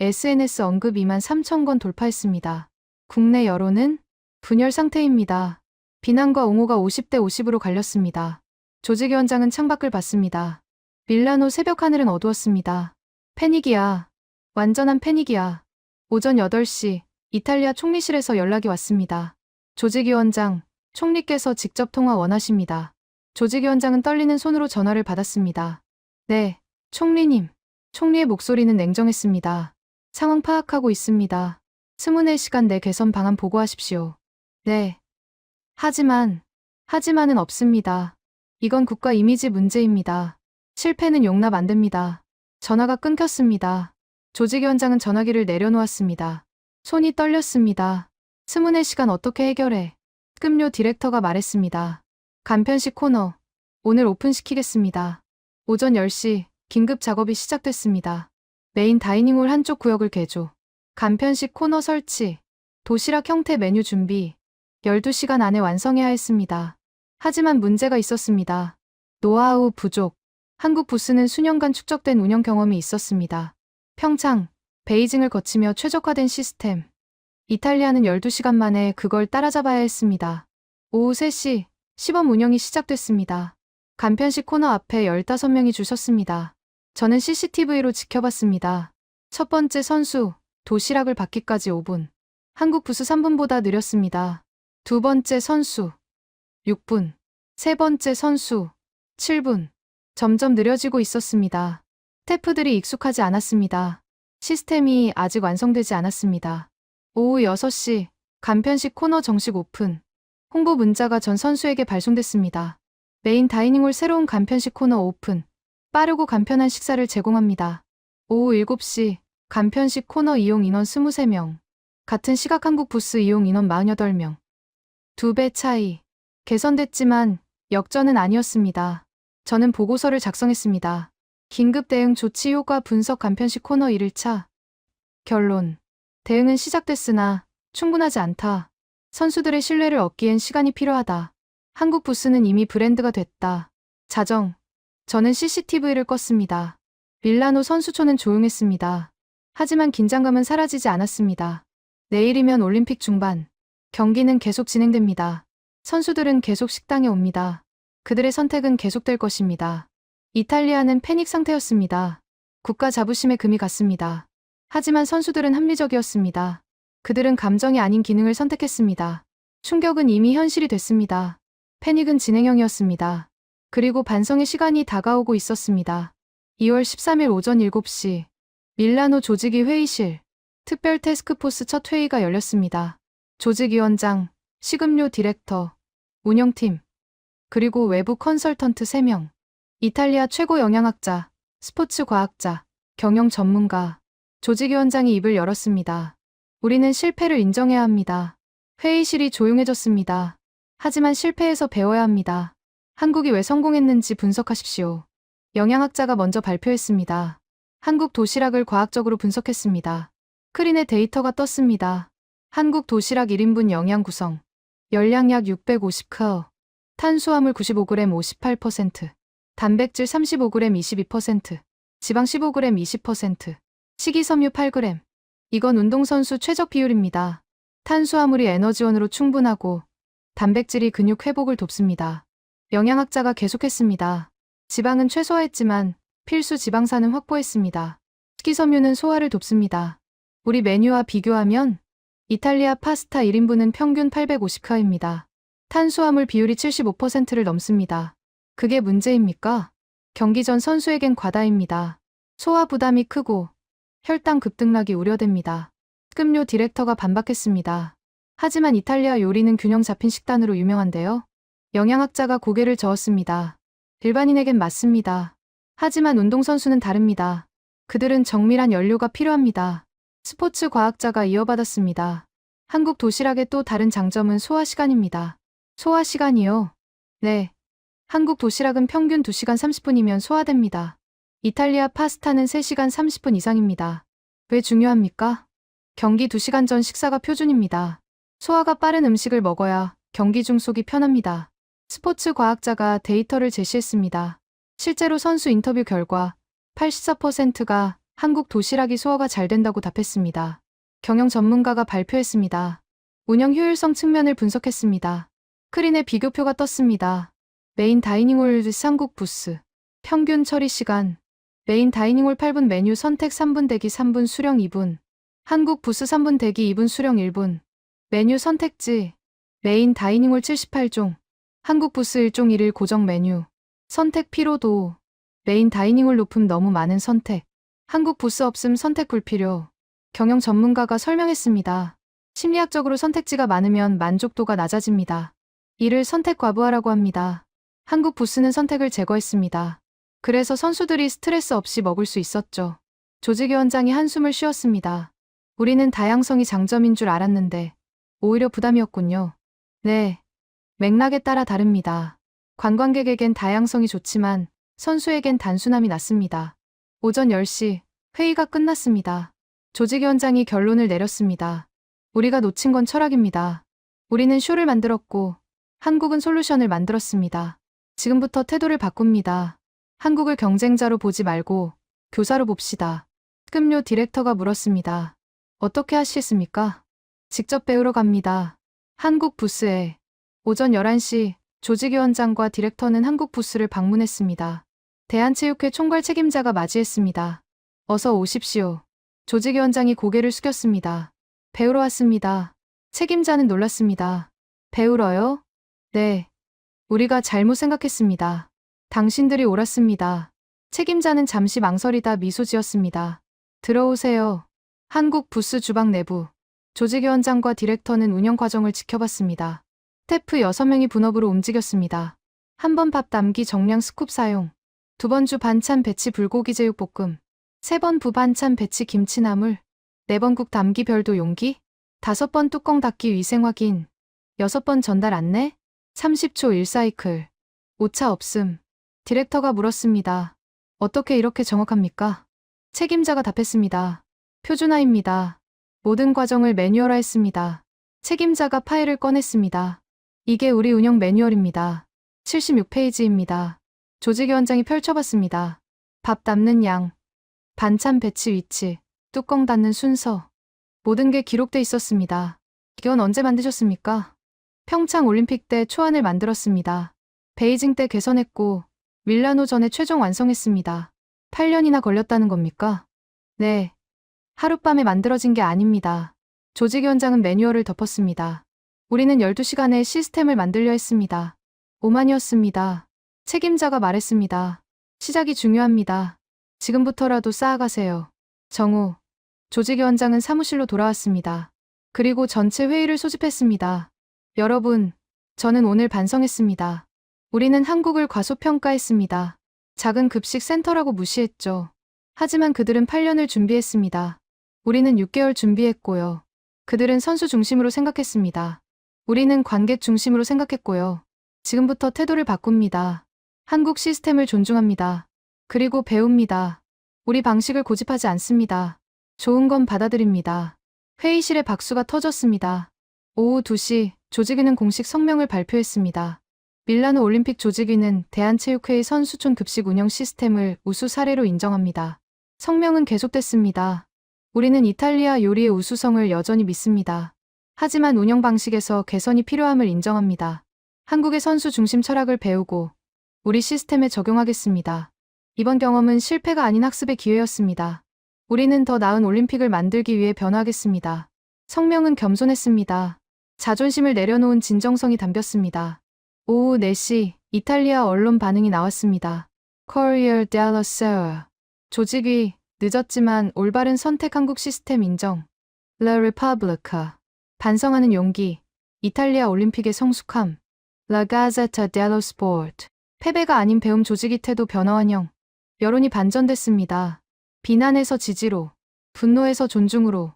SNS 언급 2만 3천 건 돌파했습니다. 국내 여론은 분열 상태입니다. 비난과 옹호가 50대 50으로 갈렸습니다. 조직위원장은 창밖을 봤습니다. 밀라노 새벽 하늘은 어두웠습니다. 패닉이야. 완전한 패닉이야. 오전 8시, 이탈리아 총리실에서 연락이 왔습니다. 조직위원장, 총리께서 직접 통화 원하십니다. 조직위원장은 떨리는 손으로 전화를 받았습니다. 네, 총리님. 총리의 목소리는 냉정했습니다. 상황 파악하고 있습니다. 24시간 내 개선 방안 보고하십시오. 네. 하지만은 없습니다. 이건 국가 이미지 문제입니다. 실패는 용납 안 됩니다. 전화가 끊겼습니다. 조직위원장은 전화기를 내려놓았습니다. 손이 떨렸습니다. 24시간 어떻게 해결해? 특급료 디렉터가 말했습니다. 간편식 코너, 오늘 오픈시키겠습니다. 오전 10시, 긴급 작업이 시작됐습니다. 메인 다이닝홀 한쪽 구역을 개조, 간편식 코너 설치, 도시락 형태 메뉴 준비, 12시간 안에 완성해야 했습니다. 하지만 문제가 있었습니다. 노하우 부족. 한국 부스는 수년간 축적된 운영 경험이 있었습니다. 평창, 베이징을 거치며 최적화된 시스템. 이탈리아는 12시간 만에 그걸 따라잡아야 했습니다. 오후 3시, 시범 운영이 시작됐습니다. 간편식 코너 앞에 15명이 줄 섰습니다. 저는 CCTV로 지켜봤습니다. 첫 번째 선수, 도시락을 받기까지 5분. 한국 부스 3분보다 느렸습니다. 두 번째 선수, 6분. 세 번째 선수, 7분. 점점 느려지고 있었습니다. 스태프들이 익숙하지 않았습니다. 시스템이 아직 완성되지 않았습니다. 오후 6시, 간편식 코너 정식 오픈. 홍보 문자가 전 선수에게 발송됐습니다. 메인 다이닝홀 새로운 간편식 코너 오픈. 빠르고 간편한 식사를 제공합니다. 오후 7시, 간편식 코너 이용 인원 23명. 같은 시각 한국 부스 이용 인원 48명. 2배 차이. 개선됐지만 역전은 아니었습니다. 저는 보고서를 작성했습니다. 긴급 대응 조치 효과 분석 간편식 코너 1일차. 결론. 대응은 시작됐으나 충분하지 않다. 선수들의 신뢰를 얻기엔 시간이 필요하다. 한국 부스는 이미 브랜드가 됐다. 자정. 저는 CCTV를 껐습니다. 밀라노 선수촌은 조용했습니다. 하지만 긴장감은 사라지지 않았습니다. 내일이면 올림픽 중반. 경기는 계속 진행됩니다. 선수들은 계속 식당에 옵니다. 그들의 선택은 계속될 것입니다. 이탈리아는 패닉 상태였습니다. 국가 자부심에 금이 갔습니다. 하지만 선수들은 합리적이었습니다. 그들은 감정이 아닌 기능을 선택했습니다. 충격은 이미 현실이 됐습니다. 패닉은 진행형이었습니다. 그리고 반성의 시간이 다가오고 있었습니다. 2월 13일 오전 7시, 밀라노 조직위 회의실, 특별 태스크포스 첫 회의가 열렸습니다. 조직위원장, 식음료 디렉터, 운영팀, 그리고 외부 컨설턴트 3명, 이탈리아 최고 영양학자, 스포츠 과학자, 경영 전문가, 조직위원장이 입을 열었습니다. 우리는 실패를 인정해야 합니다. 회의실이 조용해졌습니다. 하지만 실패에서 배워야 합니다. 한국이 왜 성공했는지 분석하십시오. 영양학자가 먼저 발표했습니다. 한국 도시락을 과학적으로 분석했습니다. 스크린에 데이터가 떴습니다. 한국 도시락 1인분 영양 구성. 열량 약 650칼, 탄수화물 95g 58%, 단백질 35g 22%, 지방 15g 20%, 식이섬유 8g. 이건 운동선수 최적 비율입니다. 탄수화물이 에너지원으로 충분하고 단백질이 근육 회복을 돕습니다. 영양학자가 계속했습니다. 지방은 최소화했지만 필수 지방산은 확보했습니다. 식이섬유는 소화를 돕습니다. 우리 메뉴와 비교하면 이탈리아 파스타 1인분은 평균 850칼입니다. 탄수화물 비율이 75%를 넘습니다. 그게 문제입니까? 경기 전 선수에겐 과다입니다. 소화 부담이 크고 혈당 급등락이 우려됩니다. 특급료 디렉터가 반박했습니다. 하지만 이탈리아 요리는 균형 잡힌 식단으로 유명한데요. 영양학자가 고개를 저었습니다. 일반인에겐 맞습니다. 하지만 운동선수는 다릅니다. 그들은 정밀한 연료가 필요합니다. 스포츠 과학자가 이어받았습니다. 한국 도시락의 또 다른 장점은 소화 시간입니다. 소화 시간이요? 네. 한국 도시락은 평균 2시간 30분이면 소화됩니다. 이탈리아 파스타는 3시간 30분 이상입니다. 왜 중요합니까? 경기 2시간 전 식사가 표준입니다. 소화가 빠른 음식을 먹어야 경기 중 속이 편합니다. 스포츠 과학자가 데이터를 제시했습니다. 실제로 선수 인터뷰 결과 84%가 한국 도시락이 소화가 잘 된다고 답했습니다. 경영 전문가가 발표했습니다. 운영 효율성 측면을 분석했습니다. 스크린에 비교표가 떴습니다. 메인 다이닝홀 한국 부스, 평균 처리 시간, 메인 다이닝홀 8분 메뉴 선택 3분 대기 3분 수령 2분, 한국 부스 3분 대기 2분 수령 1분, 메뉴 선택지, 메인 다이닝홀 78종, 한국 부스 1종 1일 고정 메뉴, 선택 피로도, 메인 다이닝홀 높음 너무 많은 선택, 한국 부스 없음 선택 불필요. 경영 전문가가 설명했습니다. 심리학적으로 선택지가 많으면 만족도가 낮아집니다. 이를 선택 과부하라고 합니다. 한국 부스는 선택을 제거했습니다. 그래서 선수들이 스트레스 없이 먹을 수 있었죠. 조직위원장이 한숨을 쉬었습니다. 우리는 다양성이 장점인 줄 알았는데 오히려 부담이었군요. 네. 맥락에 따라 다릅니다. 관광객에겐 다양성이 좋지만 선수에겐 단순함이 낫습니다. 오전 10시 회의가 끝났습니다. 조직위원장이 결론을 내렸습니다. 우리가 놓친 건 철학입니다. 우리는 쇼를 만들었고 한국은 솔루션을 만들었습니다. 지금부터 태도를 바꿉니다. 한국을 경쟁자로 보지 말고 교사로 봅시다. 급료 디렉터가 물었습니다. 어떻게 하시겠습니까? 직접 배우러 갑니다. 한국 부스에. 오전 11시 조직위원장과 디렉터는 한국 부스를 방문했습니다. 대한체육회 총괄 책임자가 맞이했습니다. 어서 오십시오. 조직위원장이 고개를 숙였습니다. 배우러 왔습니다. 책임자는 놀랐습니다. 배우러요? 네. 우리가 잘못 생각했습니다. 당신들이 옳았습니다. 책임자는 잠시 망설이다 미소 지었습니다. 들어오세요. 한국 부스 주방 내부. 조직위원장과 디렉터는 운영 과정을 지켜봤습니다. 스태프 6명이 분업으로 움직였습니다. 한 번 밥 담기 정량 스쿱 사용. 2번 주 반찬 배치 불고기 제육볶음. 3번 부 반찬 배치 김치나물. 4번 국 담기 별도 용기. 5번 뚜껑 닫기 위생 확인. 6번 전달 안내. 30초 1사이클. 오차 없음. 디렉터가 물었습니다. 어떻게 이렇게 정확합니까? 책임자가 답했습니다. 표준화입니다. 모든 과정을 매뉴얼화했습니다. 책임자가 파일을 꺼냈습니다. 이게 우리 운영 매뉴얼입니다. 76페이지입니다. 조직위원장이 펼쳐봤습니다. 밥 담는 양, 반찬 배치 위치, 뚜껑 닫는 순서. 모든 게 기록돼 있었습니다. 이건 언제 만드셨습니까? 평창 올림픽 때 초안을 만들었습니다. 베이징 때 개선했고 밀라노 전에 최종 완성했습니다. 8년이나 걸렸다는 겁니까? 네. 하룻밤에 만들어진 게 아닙니다. 조직위원장은 매뉴얼을 덮었습니다. 우리는 12시간의 시스템을 만들려 했습니다. 오만이었습니다. 책임자가 말했습니다. 시작이 중요합니다. 지금부터라도 쌓아가세요. 정우. 조직위원장은 사무실로 돌아왔습니다. 그리고 전체 회의를 소집했습니다. 여러분, 저는 오늘 반성했습니다. 우리는 한국을 과소평가했습니다. 작은 급식 센터라고 무시했죠. 하지만 그들은 8년을 준비했습니다. 우리는 6개월 준비했고요. 그들은 선수 중심으로 생각했습니다. 우리는 관객 중심으로 생각했고요. 지금부터 태도를 바꿉니다. 한국 시스템을 존중합니다. 그리고 배웁니다. 우리 방식을 고집하지 않습니다. 좋은 건 받아들입니다. 회의실에 박수가 터졌습니다. 오후 2시 조직위는 공식 성명을 발표했습니다. 밀라노 올림픽 조직위는 대한체육회의 선수촌 급식 운영 시스템을 우수 사례로 인정합니다. 성명은 계속됐습니다. 우리는 이탈리아 요리의 우수성을 여전히 믿습니다. 하지만 운영 방식에서 개선이 필요함을 인정합니다. 한국의 선수 중심 철학을 배우고 우리 시스템에 적용하겠습니다. 이번 경험은 실패가 아닌 학습의 기회였습니다. 우리는 더 나은 올림픽을 만들기 위해 변화하겠습니다. 성명은 겸손했습니다. 자존심을 내려놓은 진정성이 담겼습니다. 오후 4시 이탈리아 언론 반응이 나왔습니다. Corriere della Sera. 조직위, 늦었지만 올바른 선택 한국 시스템 인정. La Repubblica. 반성하는 용기. 이탈리아 올림픽의 성숙함. La Gazzetta dello Sport. 패배가 아닌 배움 조직위 태도 변화 환영. 여론이 반전됐습니다. 비난에서 지지로, 분노에서 존중으로.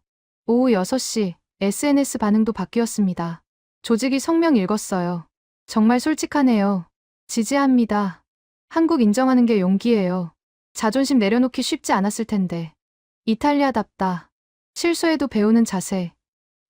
오후 6시 SNS 반응도 바뀌었습니다. 조직이 성명 읽었어요. 정말 솔직하네요. 지지합니다. 한국 인정하는 게 용기예요. 자존심 내려놓기 쉽지 않았을 텐데. 이탈리아답다. 실수해도 배우는 자세.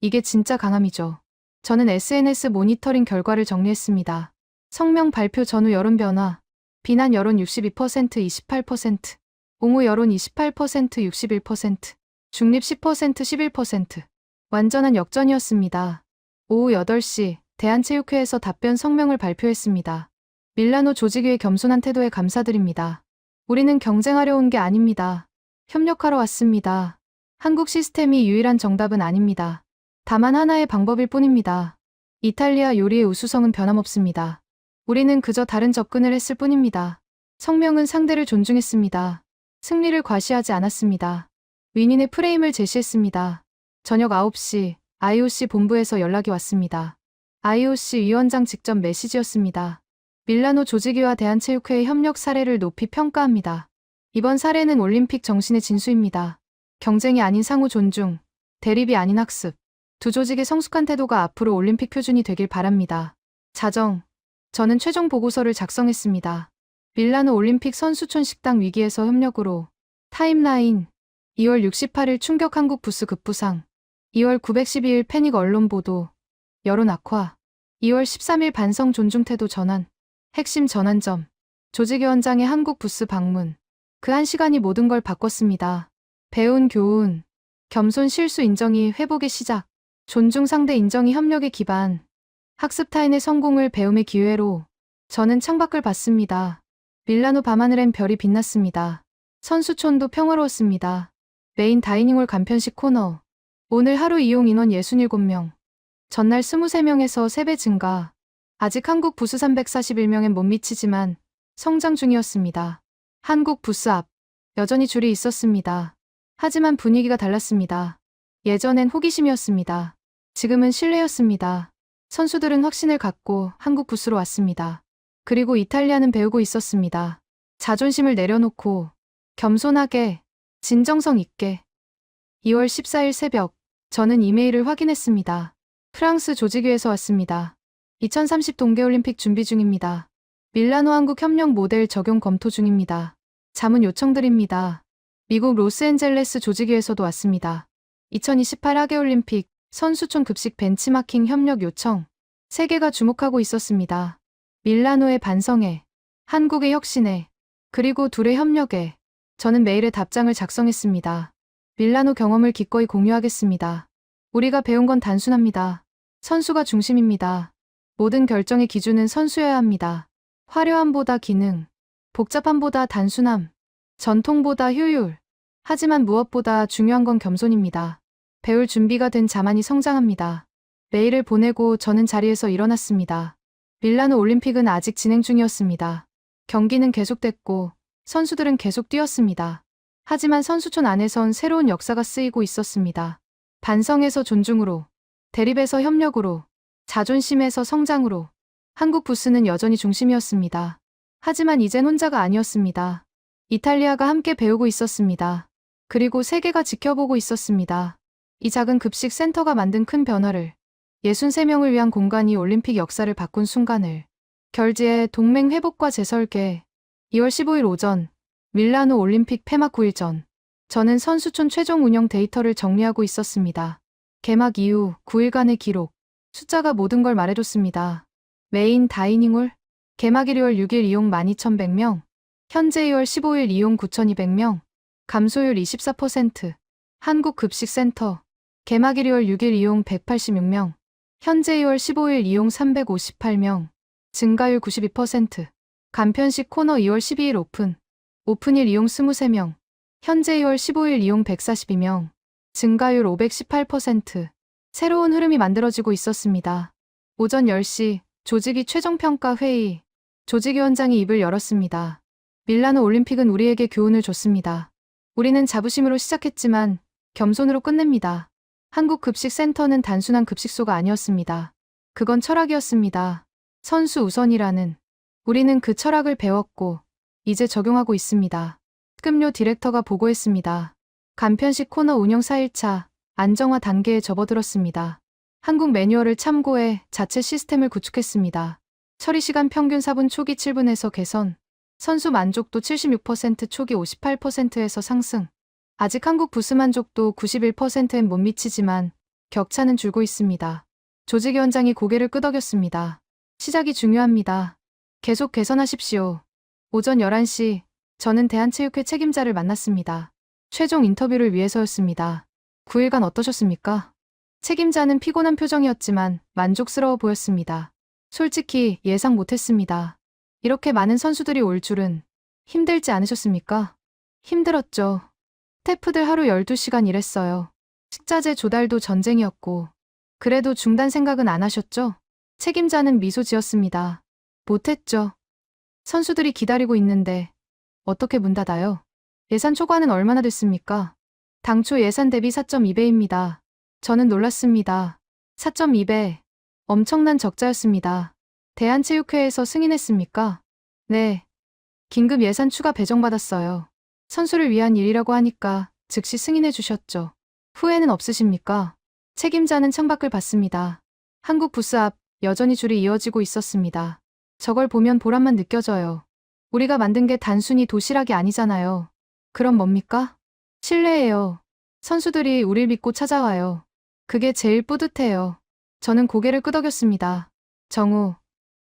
이게 진짜 강함이죠. 저는 SNS 모니터링 결과를 정리했습니다. 성명 발표 전후 여론 변화. 비난 여론 62% 28%. 옹호 여론 28% 61%. 중립 10% 11%. 완전한 역전이었습니다. 오후 8시 대한체육회에서 답변 성명을 발표했습니다. 밀라노 조직위의 겸손한 태도에 감사드립니다. 우리는 경쟁하려 온 게 아닙니다. 협력하러 왔습니다. 한국 시스템이 유일한 정답은 아닙니다. 다만 하나의 방법일 뿐입니다. 이탈리아 요리의 우수성은 변함없습니다. 우리는 그저 다른 접근을 했을 뿐입니다. 성명은 상대를 존중했습니다. 승리를 과시하지 않았습니다. 윈인의 프레임을 제시했습니다. 저녁 9시 IOC 본부에서 연락이 왔습니다. IOC 위원장 직접 메시지였습니다. 밀라노 조직위와 대한체육회의 협력 사례를 높이 평가합니다. 이번 사례는 올림픽 정신의 진수입니다. 경쟁이 아닌 상호 존중, 대립이 아닌 학습. 두 조직의 성숙한 태도가 앞으로 올림픽 표준이 되길 바랍니다. 자정, 저는 최종 보고서를 작성했습니다. 밀라노 올림픽 선수촌 식당 위기에서 협력으로 타임라인 2월 68일 충격 한국 부스 급부상 2월 912일 패닉 언론 보도 여론 악화 2월 13일 반성 존중 태도 전환 핵심 전환점 조직위원장의 한국 부스 방문 그 한 시간이 모든 걸 바꿨습니다. 배운 교훈 겸손 실수 인정이 회복의 시작 존중 상대 인정이 협력의 기반 학습 타인의 성공을 배움의 기회로 저는 창밖을 봤습니다. 밀라노 밤하늘엔 별이 빛났습니다. 선수촌도 평화로웠습니다. 메인 다이닝홀 간편식 코너 오늘 하루 이용 인원 67명 전날 23명에서 3배 증가 아직 한국 부스 341명엔 못 미치지만 성장 중이었습니다. 한국 부스 앞 여전히 줄이 있었습니다. 하지만 분위기가 달랐습니다. 예전엔 호기심이었습니다. 지금은 신뢰였습니다. 선수들은 확신을 갖고 한국 부스로 왔습니다. 그리고 이탈리아는 배우고 있었습니다. 자존심을 내려놓고 겸손하게 진정성 있게 2월 14일 새벽 저는 이메일을 확인했습니다. 프랑스 조직위에서 왔습니다. 2030 동계올림픽 준비 중입니다. 밀라노 한국 협력 모델 적용 검토 중입니다. 자문 요청드립니다. 미국 로스앤젤레스 조직위에서도 왔습니다. 2028 하계올림픽 선수촌 급식 벤치마킹 협력 요청. 세계가 주목하고 있었습니다. 밀라노의 반성에, 한국의 혁신에, 그리고 둘의 협력에 저는 메일에 답장을 작성했습니다. 밀라노 경험을 기꺼이 공유하겠습니다. 우리가 배운 건 단순합니다. 선수가 중심입니다. 모든 결정의 기준은 선수여야 합니다. 화려함보다 기능, 복잡함보다 단순함, 전통보다 효율. 하지만 무엇보다 중요한 건 겸손입니다. 배울 준비가 된 자만이 성장합니다. 메일을 보내고 저는 자리에서 일어났습니다. 밀라노 올림픽은 아직 진행 중이었습니다. 경기는 계속됐고 선수들은 계속 뛰었습니다. 하지만 선수촌 안에선 새로운 역사가 쓰이고 있었습니다. 반성에서 존중으로, 대립에서 협력으로, 자존심에서 성장으로 한국 부스는 여전히 중심이었습니다. 하지만 이젠 혼자가 아니었습니다. 이탈리아가 함께 배우고 있었습니다. 그리고 세계가 지켜보고 있었습니다. 이 작은 급식 센터가 만든 큰 변화를 63명을 위한 공간이 올림픽 역사를 바꾼 순간을 결지에 동맹 회복과 재설계 2월 15일 오전 밀라노 올림픽 폐막 9일 전 저는 선수촌 최종 운영 데이터를 정리하고 있었습니다. 개막 이후 9일간의 기록 숫자가 모든 걸 말해줬습니다. 메인 다이닝홀 개막일 2월 6일 이용 12,100명 현재 2월 15일 이용 9,200명 감소율 24% 한국급식센터 개막일 2월 6일 이용 186명 현재 2월 15일 이용 358명 증가율 92% 간편식 코너 2월 12일 오픈일 이용 23명 현재 2월 15일 이용 142명 증가율 518% 새로운 흐름이 만들어지고 있었습니다. 오전 10시 조직위 최종평가 회의 조직위원장이 입을 열었습니다. 밀라노 올림픽은 우리에게 교훈을 줬습니다. 우리는 자부심으로 시작했지만 겸손으로 끝냅니다. 한국 급식센터는 단순한 급식소가 아니었습니다. 그건 철학이었습니다. 선수 우선이라는. 우리는 그 철학을 배웠고 이제 적용하고 있습니다. 특급료 디렉터가 보고했습니다. 간편식 코너 운영 4일차 안정화 단계에 접어들었습니다. 한국 매뉴얼을 참고해 자체 시스템을 구축했습니다. 처리 시간 평균 4분 초기 7분에서 개선. 선수 만족도 76% 초기 58%에서 상승. 아직 한국 부스 만족도 91%엔 못 미치지만 격차는 줄고 있습니다. 조직위원장이 고개를 끄덕였습니다. 시작이 중요합니다. 계속 개선하십시오. 오전 11시 저는 대한체육회 책임자를 만났습니다. 최종 인터뷰를 위해서였습니다. 9일간 어떠셨습니까? 책임자는 피곤한 표정이었지만 만족스러워 보였습니다. 솔직히 예상 못했습니다. 이렇게 많은 선수들이 올 줄은. 힘들지 않으셨습니까? 힘들었죠. 스태프들 하루 12시간 일했어요. 식자재 조달도 전쟁이었고. 그래도 중단 생각은 안 하셨죠? 책임자는 미소 지었습니다. 못했죠. 선수들이 기다리고 있는데 어떻게 문 닫아요? 예산 초과는 얼마나 됐습니까? 당초 예산 대비 4.2배입니다. 저는 놀랐습니다. 4.2배. 엄청난 적자였습니다. 대한체육회에서 승인했습니까? 네. 긴급 예산 추가 배정받았어요. 선수를 위한 일이라고 하니까 즉시 승인해 주셨죠. 후회는 없으십니까? 책임자는 창밖을 봤습니다. 한국 부스 앞 여전히 줄이 이어지고 있었습니다. 저걸 보면 보람만 느껴져요. 우리가 만든 게 단순히 도시락이 아니잖아요. 그럼 뭡니까? 신뢰예요. 선수들이 우릴 믿고 찾아와요. 그게 제일 뿌듯해요. 저는 고개를 끄덕였습니다. 정후,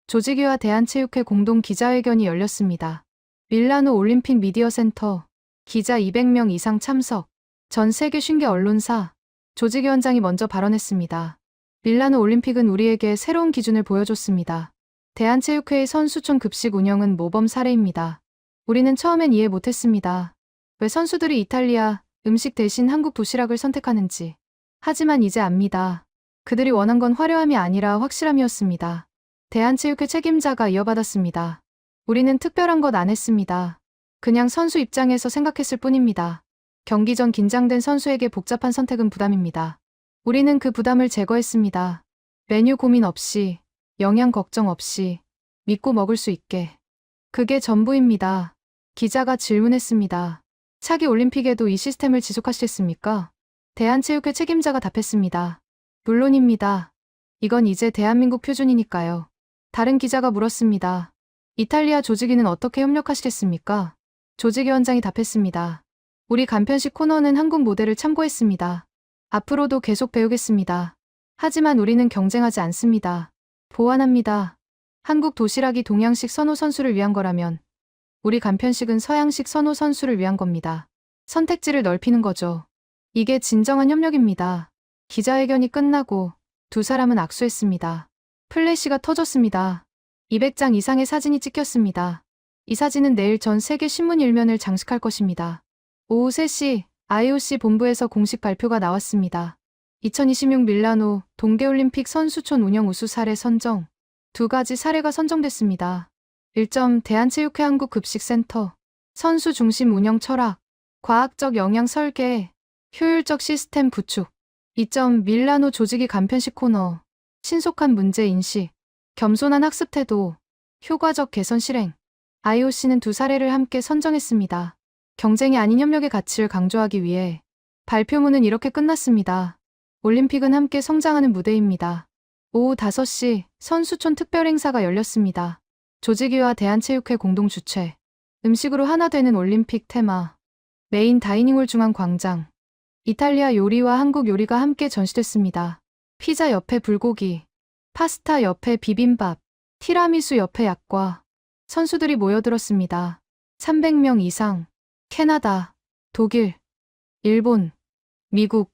조직위와 대한체육회 공동 기자회견이 열렸습니다. 밀라노 올림픽 미디어 센터, 기자 200명 이상 참석, 전 세계 신계 언론사, 조직위원장이 먼저 발언했습니다. 밀라노 올림픽은 우리에게 새로운 기준을 보여줬습니다. 대한체육회의 선수촌 급식 운영은 모범 사례입니다. 우리는 처음엔 이해 못했습니다. 왜 선수들이 이탈리아 음식 대신 한국 도시락을 선택하는지. 하지만 이제 압니다. 그들이 원한 건 화려함이 아니라 확실함이었습니다. 대한체육회 책임자가 이어받았습니다. 우리는 특별한 것 안 했습니다. 그냥 선수 입장에서 생각했을 뿐입니다. 경기 전 긴장된 선수에게 복잡한 선택은 부담입니다. 우리는 그 부담을 제거했습니다. 메뉴 고민 없이, 영양 걱정 없이, 믿고 먹을 수 있게. 그게 전부입니다. 기자가 질문했습니다. 차기 올림픽에도 이 시스템을 지속하시겠습니까? 대한체육회 책임자가 답했습니다. 물론입니다. 이건 이제 대한민국 표준이니까요. 다른 기자가 물었습니다. 이탈리아 조직위는 어떻게 협력하시겠습니까? 조직위원장이 답했습니다. 우리 간편식 코너는 한국 모델을 참고했습니다. 앞으로도 계속 배우겠습니다. 하지만 우리는 경쟁하지 않습니다. 보완합니다. 한국 도시락이 동양식 선호 선수를 위한 거라면 우리 간편식은 서양식 선호 선수를 위한 겁니다. 선택지를 넓히는 거죠. 이게 진정한 협력입니다. 기자회견이 끝나고 두 사람은 악수했습니다. 플래시가 터졌습니다. 200장 이상의 사진이 찍혔습니다. 이 사진은 내일 전 세계 신문 일면을 장식할 것입니다. 오후 3시 IOC 본부에서 공식 발표가 나왔습니다. 2026 밀라노 동계올림픽 선수촌 운영 우수 사례 선정. 2가지 사례가 선정됐습니다. 1점 대한체육회 한국급식센터. 선수 중심 운영 철학. 과학적 영양 설계. 효율적 시스템 구축. 2점 밀라노 조직위 간편식 코너. 신속한 문제 인식. 겸손한 학습 태도. 효과적 개선 실행. IOC는 두 사례를 함께 선정했습니다. 경쟁이 아닌 협력의 가치를 강조하기 위해 발표문은 이렇게 끝났습니다. 올림픽은 함께 성장하는 무대입니다. 오후 5시 선수촌 특별 행사가 열렸습니다. 조직위와 대한체육회 공동 주최. 음식으로 하나 되는 올림픽 테마. 메인 다이닝홀 중앙 광장. 이탈리아 요리와 한국 요리가 함께 전시됐습니다. 피자 옆에 불고기, 파스타 옆에 비빔밥, 티라미수 옆에 약과. 선수들이 모여들었습니다. 300명 이상. 캐나다, 독일, 일본, 미국,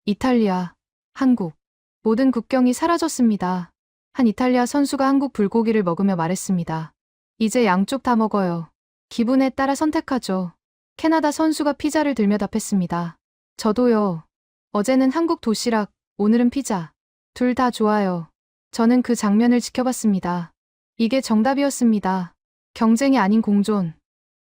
이탈리아, 한국. 모든 국경이 사라졌습니다. 한 이탈리아 선수가 한국 불고기를 먹으며 말했습니다. 이제 양쪽 다 먹어요. 기분에 따라 선택하죠. 캐나다 선수가 피자를 들며 답했습니다. 저도요. 어제는 한국 도시락, 오늘은 피자. 둘 다 좋아요. 저는 그 장면을 지켜봤습니다. 이게 정답이었습니다. 경쟁이 아닌 공존.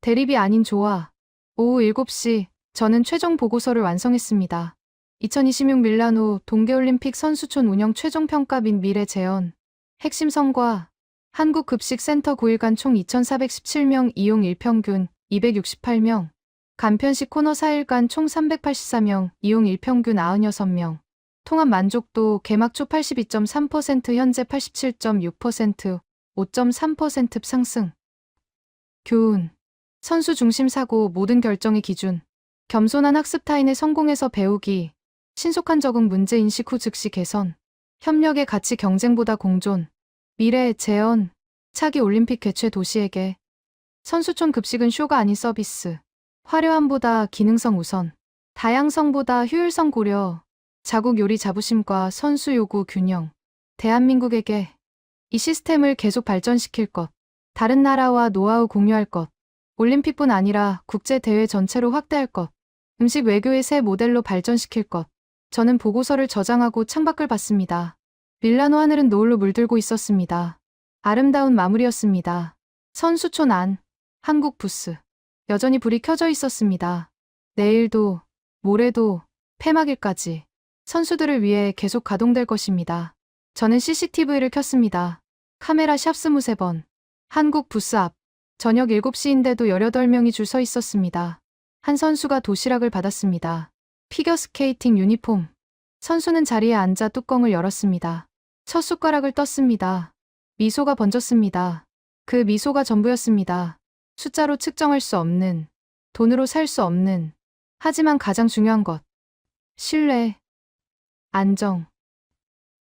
대립이 아닌 조화. 오후 7시 저는 최종 보고서를 완성했습니다. 2026 밀라노 동계올림픽 선수촌 운영 최종 평가 및 미래 재현. 핵심 성과. 한국급식센터 9일간 총 2,417명 이용 일평균 268명. 간편식 코너 4일간 총 384명 이용 일평균 96명. 통합 만족도 개막 초 82.3% 현재 87.6%, 5.3% 상승. 교훈. 선수 중심 사고 모든 결정의 기준. 겸손한 학습 타인의 성공에서 배우기. 신속한 적응 문제 인식 후 즉시 개선. 협력의 가치 경쟁보다 공존. 미래의 재현. 차기 올림픽 개최 도시에게. 선수촌 급식은 쇼가 아닌 서비스. 화려함보다 기능성 우선. 다양성보다 효율성 고려. 자국 요리 자부심과 선수 요구 균형. 대한민국에게. 이 시스템을 계속 발전시킬 것. 다른 나라와 노하우 공유할 것. 올림픽뿐 아니라 국제대회 전체로 확대할 것. 음식 외교의 새 모델로 발전시킬 것. 저는 보고서를 저장하고 창밖을 봤습니다. 밀라노 하늘은 노을로 물들고 있었습니다. 아름다운 마무리였습니다. 선수촌 안. 한국 부스. 여전히 불이 켜져 있었습니다. 내일도, 모레도, 폐막일까지 선수들을 위해 계속 가동될 것입니다. 저는 CCTV를 켰습니다. 카메라 샵 23번. 한국 부스 앞. 저녁 7시인데도 18명이 줄 서 있었습니다. 한 선수가 도시락을 받았습니다. 피겨스케이팅 유니폼. 선수는 자리에 앉아 뚜껑을 열었습니다. 첫 숟가락을 떴습니다. 미소가 번졌습니다. 그 미소가 전부였습니다. 숫자로 측정할 수 없는, 돈으로 살 수 없는, 하지만 가장 중요한 것. 신뢰, 안정,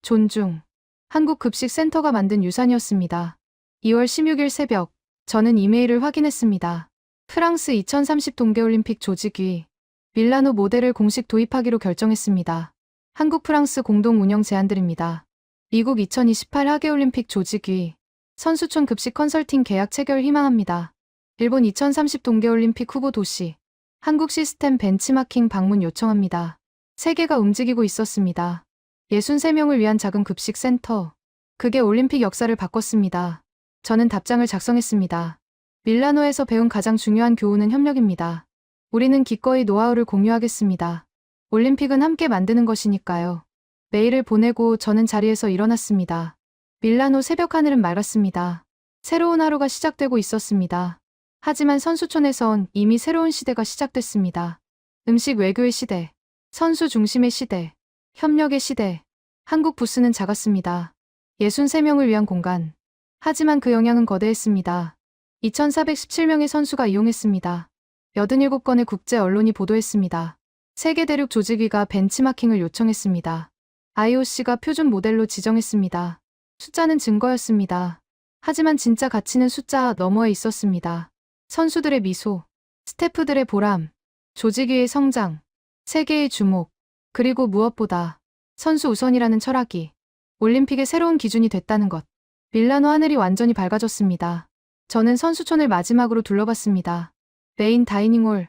존중. 한국급식센터가 만든 유산이었습니다. 2월 16일 새벽, 저는 이메일을 확인했습니다. 프랑스 2030 동계올림픽 조직위, 밀라노 모델을 공식 도입하기로 결정했습니다. 한국 프랑스 공동 운영 제안드립니다. 미국 2028 하계올림픽 조직위, 선수촌 급식 컨설팅 계약 체결 희망합니다. 일본 2030 동계올림픽 후보 도시, 한국 시스템 벤치마킹 방문 요청합니다. 세계가 움직이고 있었습니다. 63명을 위한 작은 급식센터. 그게 올림픽 역사를 바꿨습니다. 저는 답장을 작성했습니다. 밀라노에서 배운 가장 중요한 교훈은 협력입니다. 우리는 기꺼이 노하우를 공유하겠습니다. 올림픽은 함께 만드는 것이니까요. 메일을 보내고 저는 자리에서 일어났습니다. 밀라노 새벽 하늘은 맑았습니다. 새로운 하루가 시작되고 있었습니다. 하지만 선수촌에선 이미 새로운 시대가 시작됐습니다. 음식 외교의 시대, 선수 중심의 시대, 협력의 시대. 한국 부스는 작았습니다. 63명을 위한 공간. 하지만 그 영향은 거대했습니다. 2,417명의 선수가 이용했습니다. 87건의 국제 언론이 보도했습니다. 세계 대륙 조직위가 벤치마킹을 요청했습니다. IOC가 표준 모델로 지정했습니다. 숫자는 증거였습니다. 하지만 진짜 가치는 숫자 너머에 있었습니다. 선수들의 미소, 스태프들의 보람, 조직위의 성장, 세계의 주목, 그리고 무엇보다 선수 우선이라는 철학이 올림픽의 새로운 기준이 됐다는 것. 밀라노 하늘이 완전히 밝아졌습니다. 저는 선수촌을 마지막으로 둘러봤습니다. 메인 다이닝홀,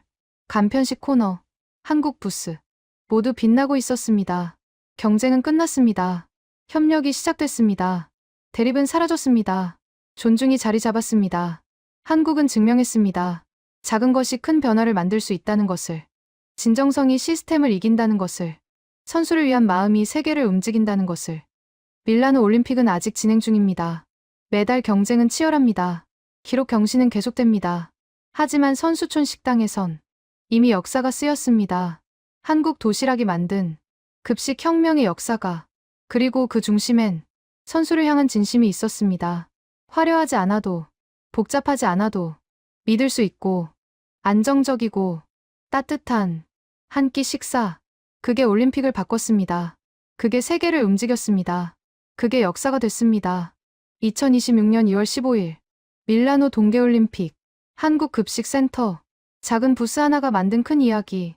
간편식 코너, 한국 부스. 모두 빛나고 있었습니다. 경쟁은 끝났습니다. 협력이 시작됐습니다. 대립은 사라졌습니다. 존중이 자리 잡았습니다. 한국은 증명했습니다. 작은 것이 큰 변화를 만들 수 있다는 것을. 진정성이 시스템을 이긴다는 것을. 선수를 위한 마음이 세계를 움직인다는 것을. 밀라노 올림픽은 아직 진행 중입니다. 매달 경쟁은 치열합니다. 기록 경신은 계속됩니다. 하지만 선수촌 식당에선 이미 역사가 쓰였습니다. 한국 도시락이 만든 급식 혁명의 역사가. 그리고 그 중심엔 선수를 향한 진심이 있었습니다. 화려하지 않아도, 복잡하지 않아도 믿을 수 있고 안정적이고 따뜻한 한 끼 식사. 그게 올림픽을 바꿨습니다. 그게 세계를 움직였습니다. 그게 역사가 됐습니다. 2026년 2월 15일 밀라노 동계올림픽 한국급식센터. 작은 부스 하나가 만든 큰 이야기.